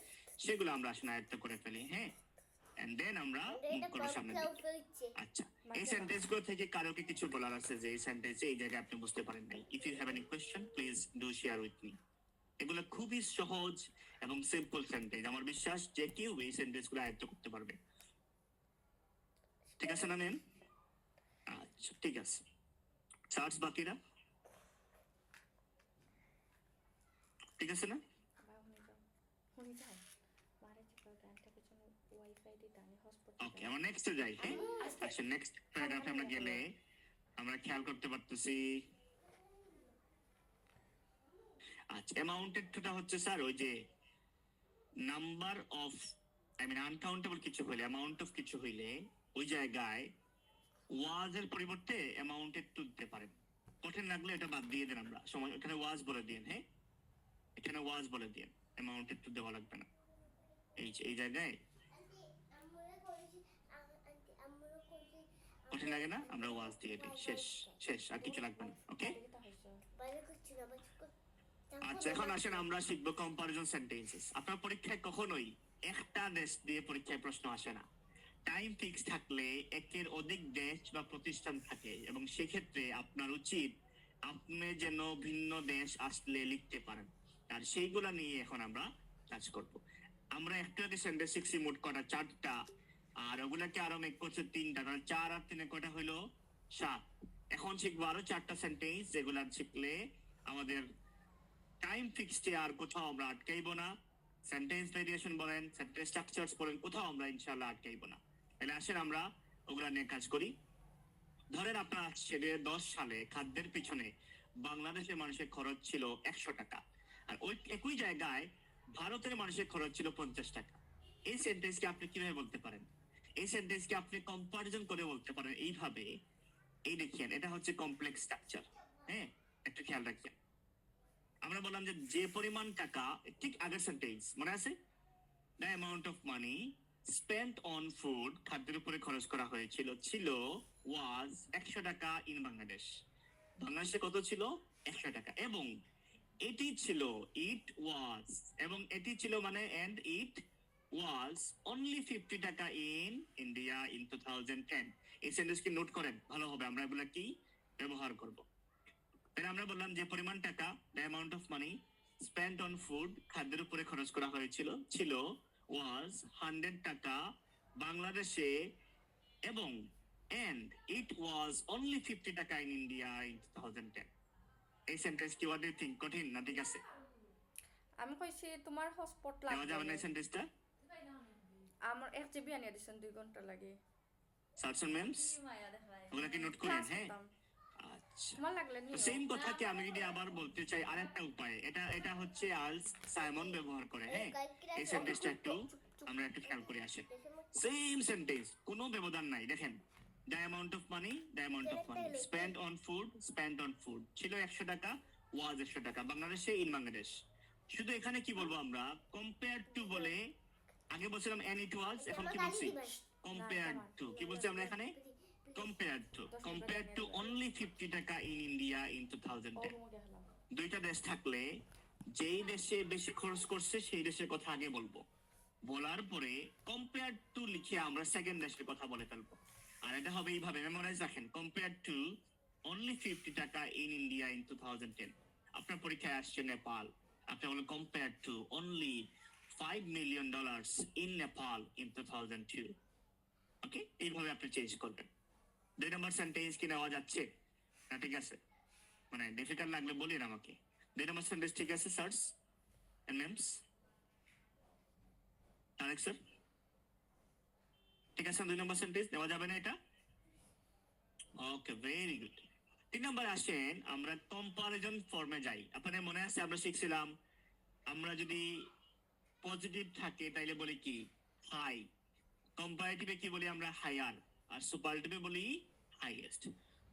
সেগুলো আমরা আসলে আয়ত্ত করে ফেলি। হ্যাঁ, এন্ড দেন আমরা মুভ করব সামনের দিকে। আচ্ছা, এই সেন্টেন্সগুলো থেকে কারোকে কিছু বলার আছে যে এই সেন্টেন্সে এই জায়গায় আপনি বুঝতে পারেন নাই? If you have any question please do share with me. এগুলো খুবই সহজ এবং সিম্পল সেন্টেন্স, আমার বিশ্বাস যে কেউ এই সেন্টেন্সগুলো আয়ত্ত করতে পারবে। ঠিক আছে না ম্যাম? আচ্ছা ঠিক আছে, চার্জ বাকিরা ঠিক আছে না? ওকে, আমরা নেক্সটে যাই। হ্যাঁ, আচ্ছা নেক্সট প্যারাগ্রাফে আমরা গেলে আমরা খেয়াল করতে পারতেছি। আচ্ছা, অ্যামাউন্টেড টুটা হচ্ছে স্যার ওই যে number of, I mean uncountable কিছু হইলে, অ্যামাউন্ট অফ কিছু হইলে ওই জায়গায় ওয়াজ এর পরিবর্তে অ্যামাউন্টেড টু দিতে পারেন। কঠিন লাগলে এটা বাদ দিয়ে দেন, আমরা সময় এখানে ওয়াজ বলে দিন। হ্যাঁ, এখানে ওয়াজ বলে দিন, অ্যামাউন্টেড টু দেওয়া লাগবে না। এই জায়গায় কঠিন লাগে না, আমরা ওয়াজ দিয়ে দিই, শেষ শেষ, আর কিছু লাগবে না। ওকে, আচ্ছা এখন আসেন আমরা শিখবো কম্পারিজন সেন্টেন্সেস। আপনার পরীক্ষায় কখনোই একটা দেশ দিয়ে পরীক্ষায় প্রশ্ন আসে না। টাইম ফিক্স থাকলে একের অধিক দেশ বা প্রতিষ্ঠান থাকে এবং সেক্ষেত্রে আপনার উচিত আপনি যেন ভিন্ন দেশ আসলে লিখতে পারেন, আর সেইগুলা নিয়ে এখন আমরা কাজ করব। আমরা একটু আগে সেন্টেন্স শিখছি মোট কটা 4টা, আর ওগুলাকে আরো মেক করছে 3টা, তাহলে 4 আর 3 কটা হইলো 7। এখন শিখবো আরো 4টা সেন্টেন্স, যেগুলা শিখলে আমাদের টাইম ফিক্সডে আর কোথাও আমরা আটকাইবো না। সেন্টেন্স ভেরিয়েশন বলেন, সেন্টেন্স স্ট্রাকচারস বলেন, কোথাও আমরা ইনশাআল্লাহ আটকাইবো না। তাহলে আসেন আমরা ওগুলা নিয়ে কাজ করি। ধরেন আপনার 2010 সালে খাদ্যের পিছনে বাংলাদেশের মানুষের খরচ ছিল 100 টাকা, আর ওই একই জায়গায় ভারতের মানুষের খরচ ছিল 50 টাকা। এই সেন্টেন্সকে আপনি কিভাবে বলতে পারেন? এই সেন্টেন্সকে আপনি কম্পারিজন করে বলতে পারেন এইভাবে। এই দেখেন, এটা হচ্ছে কমপ্লেক্স স্ট্রাকচার। হ্যাঁ, একটু খেয়াল রাখেন। আমরা বললাম যে যে পরিমাণ টাকা, ঠিক আগের সেন্টেন্স মনে আছে, the amount of money spent on food, খাদ্যের উপরে খরচ করা হয়েছিল, ছিল ওয়াজ 100 টাকা ইন বাংলাদেশ। বাংলাদেশে কত ছিল? 100 টাকা। এবং এটি ছিল, ইট ওয়াজ, এবং এটি ছিল মানে এন্ড ইট ওয়াজ অনলি 50 টাকা ইন ইন্ডিয়া ইন 2010। এই সেন্টেন্সকে নোট করেন, ভালো হবে, আমরা এগুলা কি ব্যবহার করব। তাহলে আমরা বললাম যে পরিমাণ টাকা, the amount of money spent on food, খাদ্যের উপরে খরচ করা হয়েছিল, ছিল ওয়াজ 100 টাকা বাংলাদেশে, এবং and it was only 50 টাকা in India in 2010। এই সেন্টেন্স কি, what do you think? কঠিন না ঠিক আছে? আমি কইছি তোমার হটস্পট নেওয়া যাবে না লাগবে। এই সেন্টেন্সটা? আমার 1 জিবি আনিয়ে দিছেন 2 ঘন্টা লাগে। সার্চন ম্যামস ওগুলা কি নোট করেন? হ্যাঁ, আচ্ছা। তোমার লাগলে নিও। সেম কথাকে আমি যদি আবার বলতে চাই আরেকটা উপায়, এটা হচ্ছে আলস সাইমন ব্যবহার করে। হ্যাঁ, এই সেন্টেন্সটা একটু আমরা একটু খেয়াল করে আসি। সেম সেন্টেন্স, কোনো ব্যবধান নাই। দেখেন, the amount of money, the amount of money spend on food, spend on food, ছিল 100 টাকা, ওয়াজ 100 টাকা বাংলাদেশে ইন বাংলাদেশ। শুধু এখানে কি বলবো আমরা? কম্পেয়ার টু বলে, আগে বলছিলাম এন্ড ইট ওয়াজ, এখন কি বলছি? Compare to. কি বলছি আমরা এখানে? compared to only 50 টাকা in India in 2010। দুইটা দেশ থাকলে যেই দেশে বেশি খরচ করছে সেই দেশের কথা আগে বলবো, বলার পরে কম্পেয়ার টু লিখে আমরা সেকেন্ড দেশের কথা বলে ফেলবো। আর এটা হবে এইভাবে, মেমোরাইজ রাখেন, কম্পেয়ার টু অনলি 50 টাকা ইন ইন্ডিয়া ইন 2010। আপনার পরীক্ষায় আসছে নেপাল, আপনি বলেন compare to only $5 million in Nepal in 2002। ওকে, এইভাবে আপনি চেঞ্জ করবেন। 2 নম্বর সেন্টেন্স কি নেওয়া যাচ্ছে না? ঠিক আছে, মানে ডিফিকাল্ট লাগলে বলিন আমাকে। 2 নম্বর সেন্টেন্স ঠিক আছে স্যারস এন্ড ম্যামস? আরেক স্যার ঠিক আছে, 2 নম্বর সেন্টেন্স নেওয়া যাবে না এটা? ওকে, ভেরি গুড। 3 নম্বর আসেন, আমরা কম্পারিজন ফর্মে যাই। আপনাদের মনে আছে আমরা শিখছিলাম, আমরা যদি পজিটিভ থাকে তাইলে বলি কি? হাই। কম্পারেটিভে কি বলি আমরা? হায়ার। আর সুপারলেটিভে বলি হাইয়েস্ট।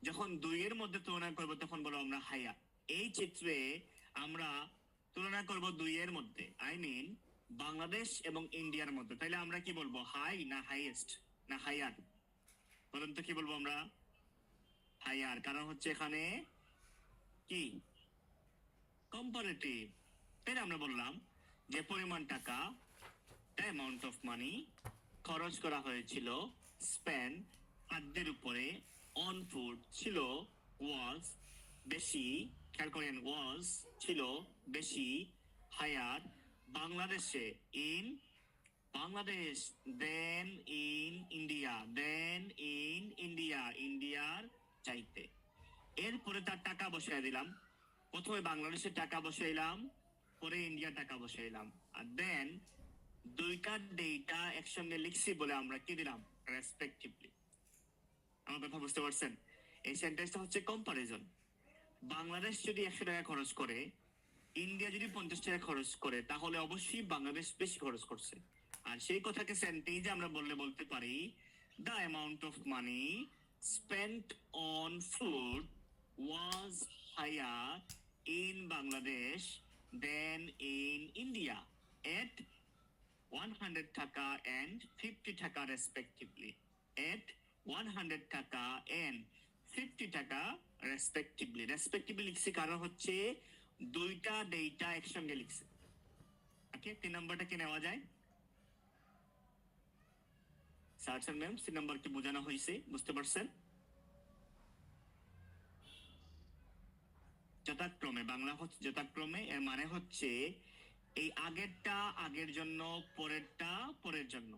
যখন দুইয়ের মধ্যে তুলনা করব তখন বলবো আমরা হায়ার। এই চিত্রে আমরা তুলনা করব দুইয়ের মধ্যে, আই মিন বাংলাদেশ এবং ইন্ডিয়ার মধ্যে। তাইলে আমরা কি বলবো? হাই না হাইয়েস্ট না হায়ার? বলুন তো কি বলবো আমরা? হায়ার। কারণ হচ্ছে এখানে কি? কম্পারেটিভ। তাই আমরা বললাম যে পরিমাণ টাকা, দ্য অ্যামাউন্ট অফ মানি খরচ করা হয়েছিল, স্পেন্ড খাদ্যের উপরে, অন ফুড ছিল, ওয়াজ বেশি, খেয়াল করেন, ওয়াজ ছিল বেশি, হায়ার বাংলাদেশে, in Bangladesh, then in India, then in India, ইন্ডিয়ার চাইতে। এরপরে তার টাকা বসাই দিলাম, প্রথমে বাংলাদেশের টাকা বসাইলাম, পরে ইন্ডিয়ার টাকা বসাইলাম, আর দেন দুইটা ডেটা একসঙ্গে লিখছি বলে আমরা কি দিলাম? রেসপেক্টিভলি। আমার কথা বুঝতে পারছেন? এই সেন্টেন্সটা হচ্ছে কম্পারিজন। বাংলাদেশ যদি 100 টাকা খরচ করে, ইন্ডিয়া যদি 50 টাকা খরচ করে, তাহলে অবশ্যই বাংলাদেশ বেশি খরচ করছে। আর সেই কথাকে সেন্টেন্সে আমরা বলতে পারি, the amount of money spent on food was higher in Bangladesh then in India at 100 taka and 50 টাকা respectively. At 100 টাকা and 50 টাকা respectively. Respectively লিখছি কারণ হচ্ছে দুইটা ডেটা একসঙ্গে লিখছে। ওকে, 3 নম্বরটা কি নেওয়া যায়? স্যার ম্যাম, 3 নম্বর কি বোঝানো হয়েছে? বুঝতে পারছেন? যথাক্রমে, বাংলা হচ্ছে যথাক্রমে, এর মানে হচ্ছে এই আগেরটা আগের জন্য, পরেরটা পরের জন্য।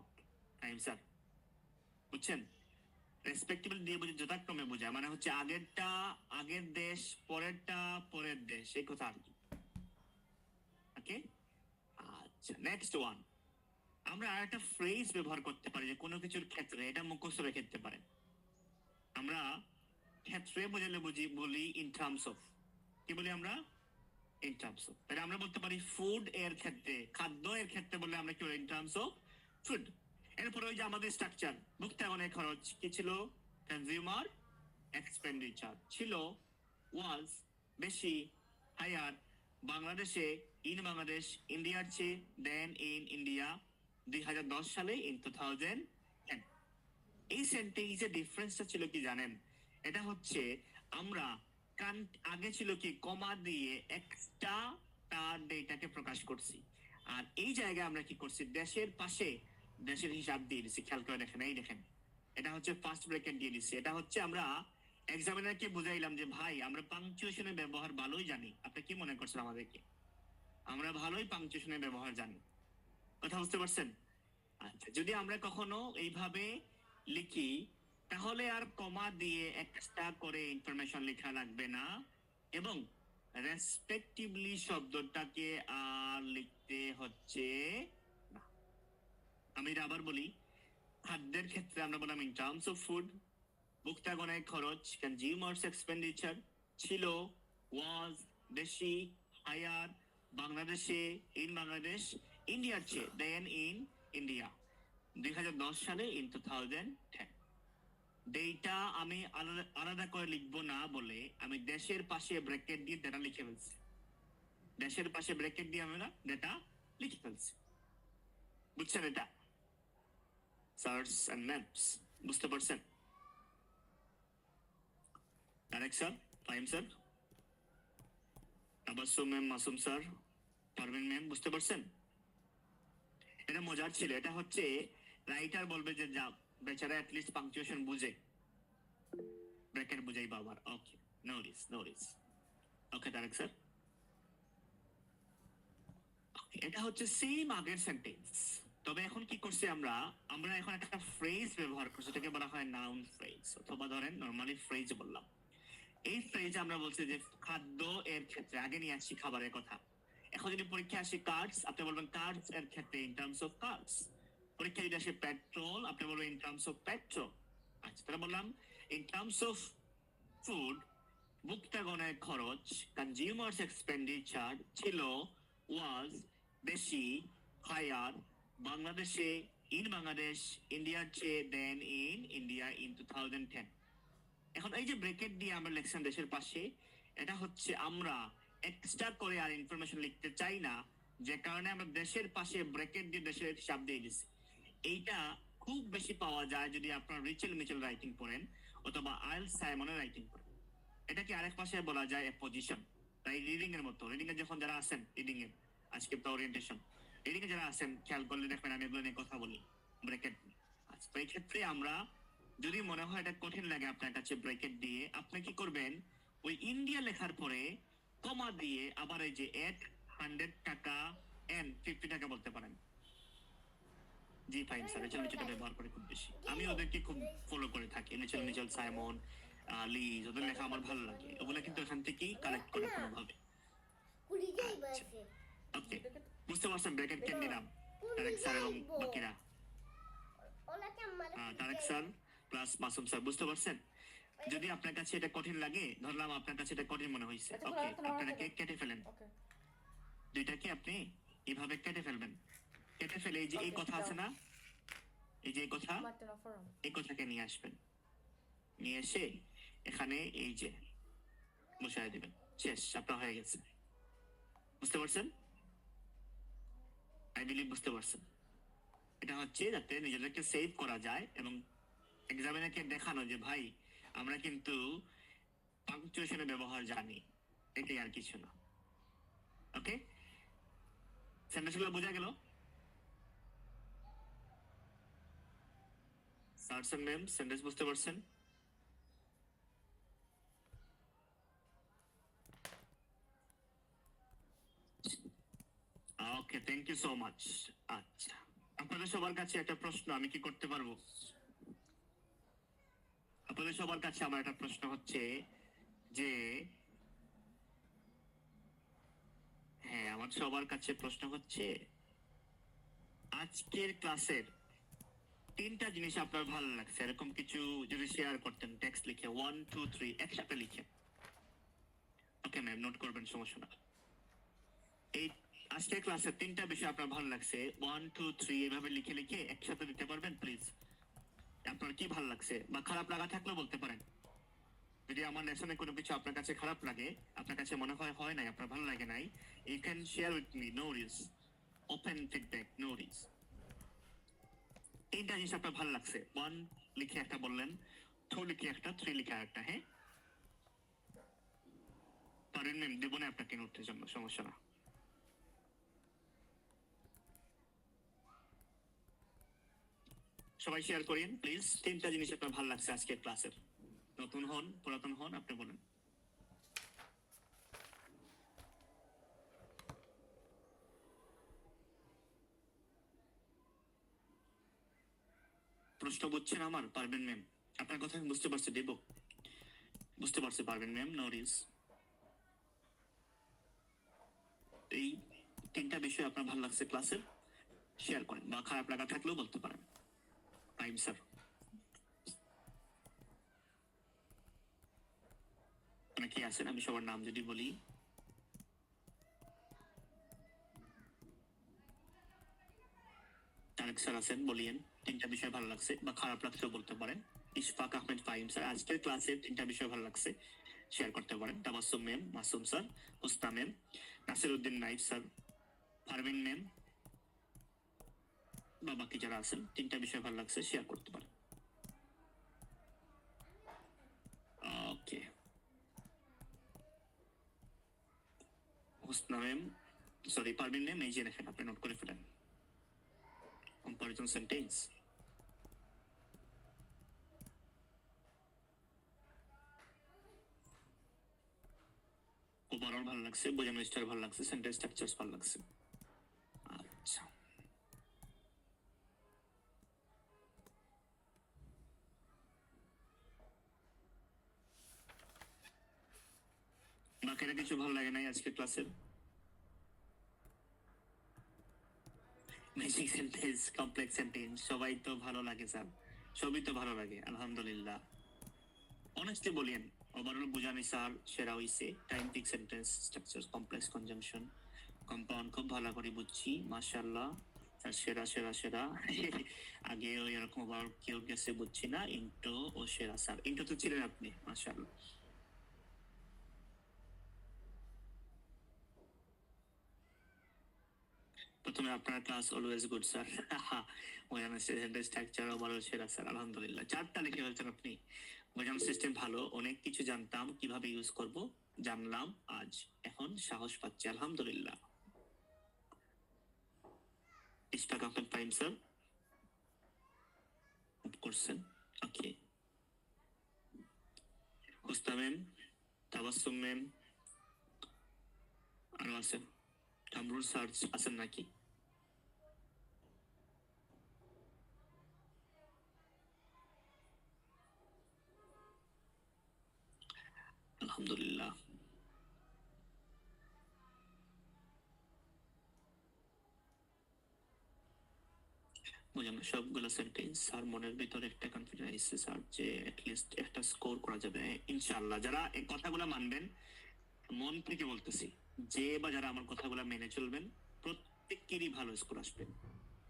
স্যার বুঝছেন? রেসপেক্টিবল দিয়ে বুঝে যথাক্রমে বোঝায়, মানে হচ্ছে আগেরটা আগের দেশ, পরেরটা পরের দেশ, এই কথা আর কি। ওকে, আচ্ছা, নেক্সট ওয়ান। আমরা আর একটা ফ্রেজ ব্যবহার করতে পারি যে কোনো কিছুর ক্ষেত্রে, এটা মুখস্থ রেখে দিতে পারেন। আমরা ক্ষেত্রে বোঝালে বলি ইন টার্মস অফ। কি বলি আমরা? In terms of. তাহলে আমরা বলতে পারি ফুড এর ক্ষেত্রে, খাদ্য এর ক্ষেত্রে বললে আমরা কি বলি? In terms of food. এরপরে ওই যে আমাদের স্ট্রাকচার, ভোক্তাগণের খরচ কি ছিল? কনজিউমার এক্সপেন্ডিচার ছিল, ওয়াজ বেশি, হায়ার বাংলাদেশে ইন বাংলাদেশ ইন্ডিয়ার চেয়ে দেন ইন ইন্ডিয়া 2010 সালে ইন 2010। এই সেন্টেন্সের ডিফারেন্সটা ছিল কি জানেন? এটা হচ্ছে আমরা আগে ছিল কি কমা দিয়ে এক্সট্রা তার ডেটাকে প্রকাশ করছি, আর এই জায়গায় আমরা কি করছি দেশের পাশে দেশের হিসাব দিয়ে দিচ্ছি। খেয়াল করে দেখেন, এই দেখেন এটা হচ্ছে ফার্স্ট ব্র্যাকেট দিয়ে দিচ্ছি। এটা হচ্ছে আমরা এক্সামিনারকে বুঝাইলাম যে ভাই আমরা পাংচুয়েশনের ব্যবহার ভালোই জানি। আপনি কি মনে করছেন আমাদেরকে? আমরা ভালোই পাংচুয়েশনের ব্যবহার জানি। কথা বুঝতে পারছেন? আচ্ছা, যদি আমরা কখনো এইভাবে লিখি তাহলে আর কমা দিয়ে এক্সট্রা করে ইনফরমেশন লেখা লাগবে না, এবং রেসপেক্টিভলি শব্দটাকে আর লিখতে হচ্ছে না। আমি এটা আবার বলি, খাদ্যের ক্ষেত্রে আমরা বললাম ইন টার্মস অফ ফুড, ভুক্তাগণের খরচ কনজিউমার্স এক্সপেন্ডিচার ছিল ওয়াজ বেশি হায়ার বাংলাদেশে ইন বাংলাদেশ ইন্ডিয়ার চেয়ে দেন ইন ইন্ডিয়া 2010 সালে ইন 2010। ডেটা আমি আলাদা করে লিখবো না বলে আমি দেশের পাশে ব্র্যাকেট দিয়ে ডেটা লিখে ফেলছি। দেশের পাশে ব্র্যাকেট দিয়ে আমরা ডেটা লিখে ফেলছি। বুঝছেন এটা? সার্চ এন্ড ম্যাপস বুঝতে পারছেন? Tareq sir, Fahim sir, Tabassum ma'am, Masum sir, Parvin ma'am, বুঝতে পারছেন? এটা মজার ছিল। এটা হচ্ছে রাইটার বলবে যে যা বেচারা অ্যাটলিস্ট পাংচুয়েশন বুঝে, ব্র্যাকেট বুঝাই বাবার। ওকে, নো রিস, নো রিস। ওকে তারেক স্যার, এটা হচ্ছে সেম আগের সেন্টেন্স, তবে এখন কি করছি আমরা আমরা এখন একটা ফ্রেজ ব্যবহার করছি, এটাকে বলা হয় নাউন ফ্রেজ, অথবা ধরেন নরমালি ফ্রেজ বললাম। এই ফ্রেজ আমরা বলছি যে খাদ্য এর ক্ষেত্রে আগে নিয়ে আসছি খাবারের কথা। এখন যদি পরীক্ষা আসি কার্ডস, আপনি বলবেন কার্ডস এর ক্ষেত্রে ইন টার্মস অফ কার্ডস। পরীক্ষা যদি আসে পেট্রোল, আপনি বলবেন ইন টার্মস অফ পেট্রোল। আচ্ছা, তাহলে বললাম ইন টার্মস অফ ফুড, ভুক্তাগণের খরচ কনজিউমার্স এক্সপেন্ডিচার ছিল ওয়াজ বেশি হায়ার বাংলাদেশে ইন বাংলাদেশ ইন্ডিয়ার চেয়ে দেন ইন ইন্ডিয়া ইন 2010। এখন এই যে ব্র্যাকেট দিয়ে আমরা লিখছেন দেশের পাশে, এটা হচ্ছে আমরা এক্সট্রা করে আর ইনফরমেশন লিখতে চাই না, যে কারণে আমরা দেশের পাশে ব্র্যাকেট দিয়ে দেশের হিসাব দিয়ে দিচ্ছি। এইটা খুব বেশি পাওয়া যায় যদি আপনার রিচেল মিচেল রাইটিং পড়েন অথবা আইএলটিএস সাইমনের রাইটিং পড়েন। এটাকে আরেক পাশে বলা যায় পজিশন, তাই রিডিং এর মতো। রিডিং এ যখন যারা আছেন, রিডিং এর আজকে তো ওরিয়েন্টেশন, রিডিং এ যারা আছেন খেয়াল করলে দেখবেন আমি এগুলো নিয়ে কথা বলি ব্র্যাকেট। আচ্ছা, তো এই ক্ষেত্রে আমরা যদি মনে হয় এটা কঠিন লাগে আপনার কাছে ব্র্যাকেট দিয়ে, আপনি কি করবেন ওই ইন্ডিয়া লেখার পরে কমা দিয়ে আবার এই যে 100 টাকা এন্ড 50 টাকা বলতে পারেন। জি ফাইন স্যার, রিচেল মিচেল ব্যবহার করে খুব বেশি। আমি ওদেরকে খুব ফলো করে থাকি, রিচেল মিচেল, সাইমন, লিজ, ওদের লেখা আমার ভালো লাগে। ওগুলো কিন্তু এখান থেকেই কালেক্ট করে কোনোভাবে। ওকে, বুঝতে পারছেন ব্র্যাকেট কেন দিলাম? তারেক স্যার এবং বাকিরা, Tareq sir plus Masum sir, বুঝতে পারছেন? যদি আপনার কাছে এটা কঠিন লাগে, ধরলাম আপনার কাছে এটা কঠিন মনে হয়েছে, ওকে আপনাকে কেটে ফেলেন। দুইটাকে আপনি এইভাবে কেটে ফেলবেন। কেটে ফেলে এই যে এই কথা আছে না, এই যে এই কথা, এই কথাকে নিয়ে আসবেন। নিয়ে এসে এখানে এই যে বসায় দিবেন। শেষ, আপনার হয়ে গেছে। বুঝতে পারছেন? আই বিলিভ বুঝতে পারছেন। এটা হচ্ছে যাতে নিজেদেরকে সেভ করা যায় এবং এক্সামিনারকে দেখানো যে ভাই আমরা কিন্তু পাংচুয়েশনের ব্যবহার জানি, এটাই আর কিছু না। ওকে, সেন্টেন্সগুলো বোঝা গেল? স্যারস এন্ড ম্যাম, সেন্টেন্স বুঝতে পারছেন? ওকে, থ্যাংক ইউ সো মাচ। আচ্ছা, আপনাদের সবার কাছে একটা প্রশ্ন, আমি কি করতে পারবো? আপনাদের সবার কাছে আমার একটা প্রশ্ন হচ্ছে যে, হ্যাঁ আমার সবার কাছে প্রশ্ন হচ্ছে আজকের ক্লাসের 3টা জিনিস আপনার ভালো লাগছে, এরকম কিছু যদি শেয়ার করতেন টেক্সট লিখে 1 2 3 একসাথে লিখে। ওকে ম্যাম, নোট করবেন, সমস্যা না। এই আজকের ক্লাসের 3টা বিষয় আপনার ভালো লাগছে 1 2 3 এভাবে লিখে লিখে একসাথে দিতে পারবেন প্লিজ? আপনার কি ভালো লাগছে বা খারাপ লাগা থাকলেও বলতে পারেন। যদি যদি আমার লেসনে কোনো কিছু আপনার কাছে খারাপ লাগে, আপনার কাছে মনে হয় নাই, আপনার ভালো লাগে নাই, you can share with me, no রিস, ওপেন ফিডব্যাক, নো রিস। তিনটা জিনিস আপনার ভালো লাগছে, 1 লিখে একটা বললেন, 2 লিখে একটা, 3 লিখে একটা। হ্যাঁ, পারেন ম্যাম, দেবো না আপনাকে নোটের জন্য, সমস্যা না। সবাই শেয়ার করেন প্লিজ, তিনটা জিনিস আপনার ভালো লাগছে আজকের ক্লাসের। নতুন হন, পুরাতন হন, আপনি বলেন। প্রশ্ন বুঝছেন আমার? পারবেন ম্যাম, আপনার কথা আমি বুঝতে পারছি, দেব, বুঝতে পারছি, পারবেন ম্যাম, নো রিস। এই তিনটা বিষয় আপনার ভালো লাগছে ক্লাসের, শেয়ার করেন, বা খারাপ লাগা থাকলেও বলতে পারেন। টাইম স্যার, অনেকে আছেন, আমি সবার নাম যদি বলি, তারেক স্যার আছেন, বলিয়েন তিনটা বিষয় ভালো লাগছে বা খারাপ লাগছেও বলতে পারেন। ইশফাক আহমেদ ফাহিম স্যার, আজকের ক্লাসে তিনটা বিষয় ভালো লাগছে, শেয়ার করতে পারেন। Tabassum ma'am, Masum sir, Husna ma'am, Nasir Uddin Naif sir, Parvin ma'am, বা বাকি যারা আছেন, তিনটা বিষয় ভালো লাগছে, শেয়ার করতে পারেন। Okay, Husna ma'am, sorry Parvin ma'am, এই যে লেখেন, আপনি নোট করে ফেলেন। কম্পারিজন সেন্টেন্স, ওভারঅল ভালো লাগছে, বোঝানো স্টাইল ভালো লাগছে, সেন্টেন্স স্ট্রাকচারস ভালো লাগছে। আচ্ছা, বাকিরা কিছু ভালো লাগে নাই আজকে ক্লাসের? ম্যাজিক সেন্টেন্স, কমপ্লেক্স সেন্টেন্স, সবাই তো ভালো লাগে স্যার, সবই তো ভালো লাগে, আলহামদুলিল্লাহ। অনেস্টলি বলেন, ওভারঅল বুঝানি স্যার সেরা হইছে। Time pick sentence structure, complex conjunction, compound খুব ভালো করে বুঝছি, মাশাআল্লাহ স্যার, সেরা সেরা সেরা। আগে ওই এরকম ওভারঅল কেউ গেছে বুঝছি না, ইন্টো ও সেরা স্যার, ইন্টো তো ছিলেন আপনি, মাশাআল্লাহ। প্রথমে আপনার ক্লাস অলওয়েজ গুড স্যার, বোঝানোর সেন্টেন্স স্ট্রাকচার ওভারঅল সেরা স্যার, আলহামদুলিল্লাহ। 4টা লিখে ফেলছেন আপনি, বোঝানোর সিস্টেম ভালো, অনেক কিছু জানতাম, কিভাবে ইউজ করব জানলাম আজ, এখন সাহস পাচ্ছি, আলহামদুলিল্লাহ। ইশফাক আহমেদ ফাহিম স্যার করছেন, ওকে। হুসনা ম্যাম, তাবাসসুম ম্যাম, আরো আছেন, কামরুল স্যার আছেন নাকি? আলহামদুলিল্লাহ। বোঝানো সবগুলো সেন্টেন্স আর মনের ভিতরে একটা কনফিডেন্স আসছে স্যার, যে অ্যাটলিস্ট একটা স্কোর করা যাবে ইনশাআল্লাহ। যারা এই কথাগুলো মানবেন, মন থেকে বলতেছি, যে বা যারা আমার কথাগুলো মেনে চলবেন, প্রত্যেকেরই ভালো স্কোর আসবে।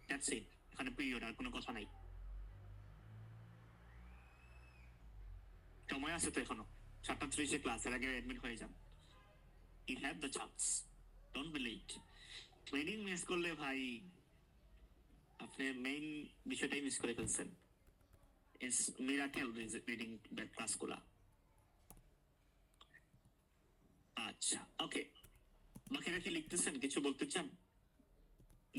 দ্যাটস ইট, এখানে পিরিয়ড, আর কোনো কথা নাই। সময় আছে তো এখনো, 7:30 ক্লাসের আগে অ্যাডমিট হয়ে যান, you have the chance, don't be late. Training miss করলে ভাই আপনি মেইন বিষয়টাই মিস করে ফেলছেন। ইটস মিরাকেল রিডিং ক্লাসগুলা। আচ্ছা, ওকে, বাকিরা কি লিখতেছেন, কিছু বলতে চান?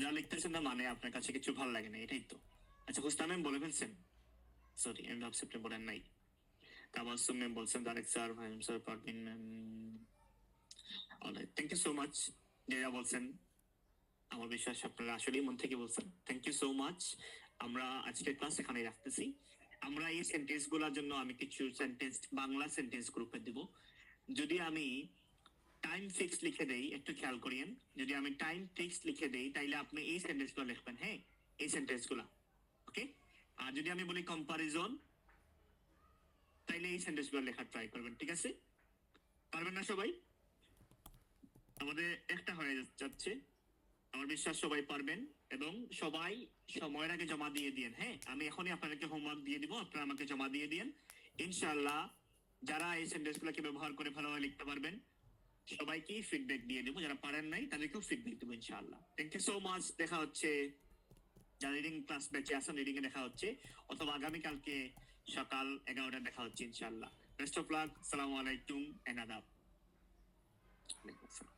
যা লিখতেছেন না মানে আপনার কাছে কিছু ভালো লাগে না, এটাই তো। আচ্ছা, হুসনা ম্যাম বলে ফেলছেন, সরি এন্ড অফ সেপ্টেম্বর বলেন নাই। তাবাসসুম ম্যাম বলছেন, Tareq sir, Fahim sir, Parvin ma'am, alright, thank you so much. যারা বলছেন, আমার বিশ্বাস আপনারা আসলেই মন থেকে বলছেন, থ্যাংক ইউ সো মাচ। আমরা আজকের ক্লাস এখানে রাখতেছি। আমরা এই সেন্টেন্স গুলোর জন্য আমি কিছু সেন্টেন্স বাংলা সেন্টেন্স গ্রুপে দিব। যদি আমি টাইম ফিক্স লিখে দেই, একটু খেয়াল করিয়েন, যদি আমি টাইম ফিক্স লিখে দেই তাইলে আপনি এই সেন্টেন্স গুলো লিখবেন, হ্যাঁ, এই সেন্টেন্স গুলা, ওকে। আর যদি আমি বলি কম্পারিজন, তাইলে এই সেন্টেন্স গুলো লেখার ট্রাই করবেন, ঠিক আছে? পারবেন না সবাই? আমাদের একটা হয়ে যাচ্ছে, আমার বিশ্বাস সবাই পারবেন, এবং সবাই সময়ের আগে জমা দিয়ে দিন, হ্যাঁ। আমি এখনই আপনাদেরকে হোমওয়ার্ক দিয়ে দিব, আপনারা আমাকে জমা দিয়ে দিন, ইনশাআল্লাহ যারা এই সেন্টেন্সগুলোকে ব্যবহার করে ভালোভাবে লিখতে পারবেন সবাইকেই ফিডব্যাক দিয়ে দেবো, যারা পারেন নাই তাদেরকেও ফিডব্যাক দেবো ইনশাআল্লাহ। Thank you so much. দেখা হচ্ছে যারা রিডিং ক্লাস ব্যাচে আছেন, রিডিং এ দেখা হচ্ছে, অথবা আগামীকালকে সকাল 11টায় দেখা হচ্ছে ইনশাআল্লাহ। Best of luck. আসসালামু আলাইকুম এন্ড আদাব। ওয়ালাইকুম আসসালাম।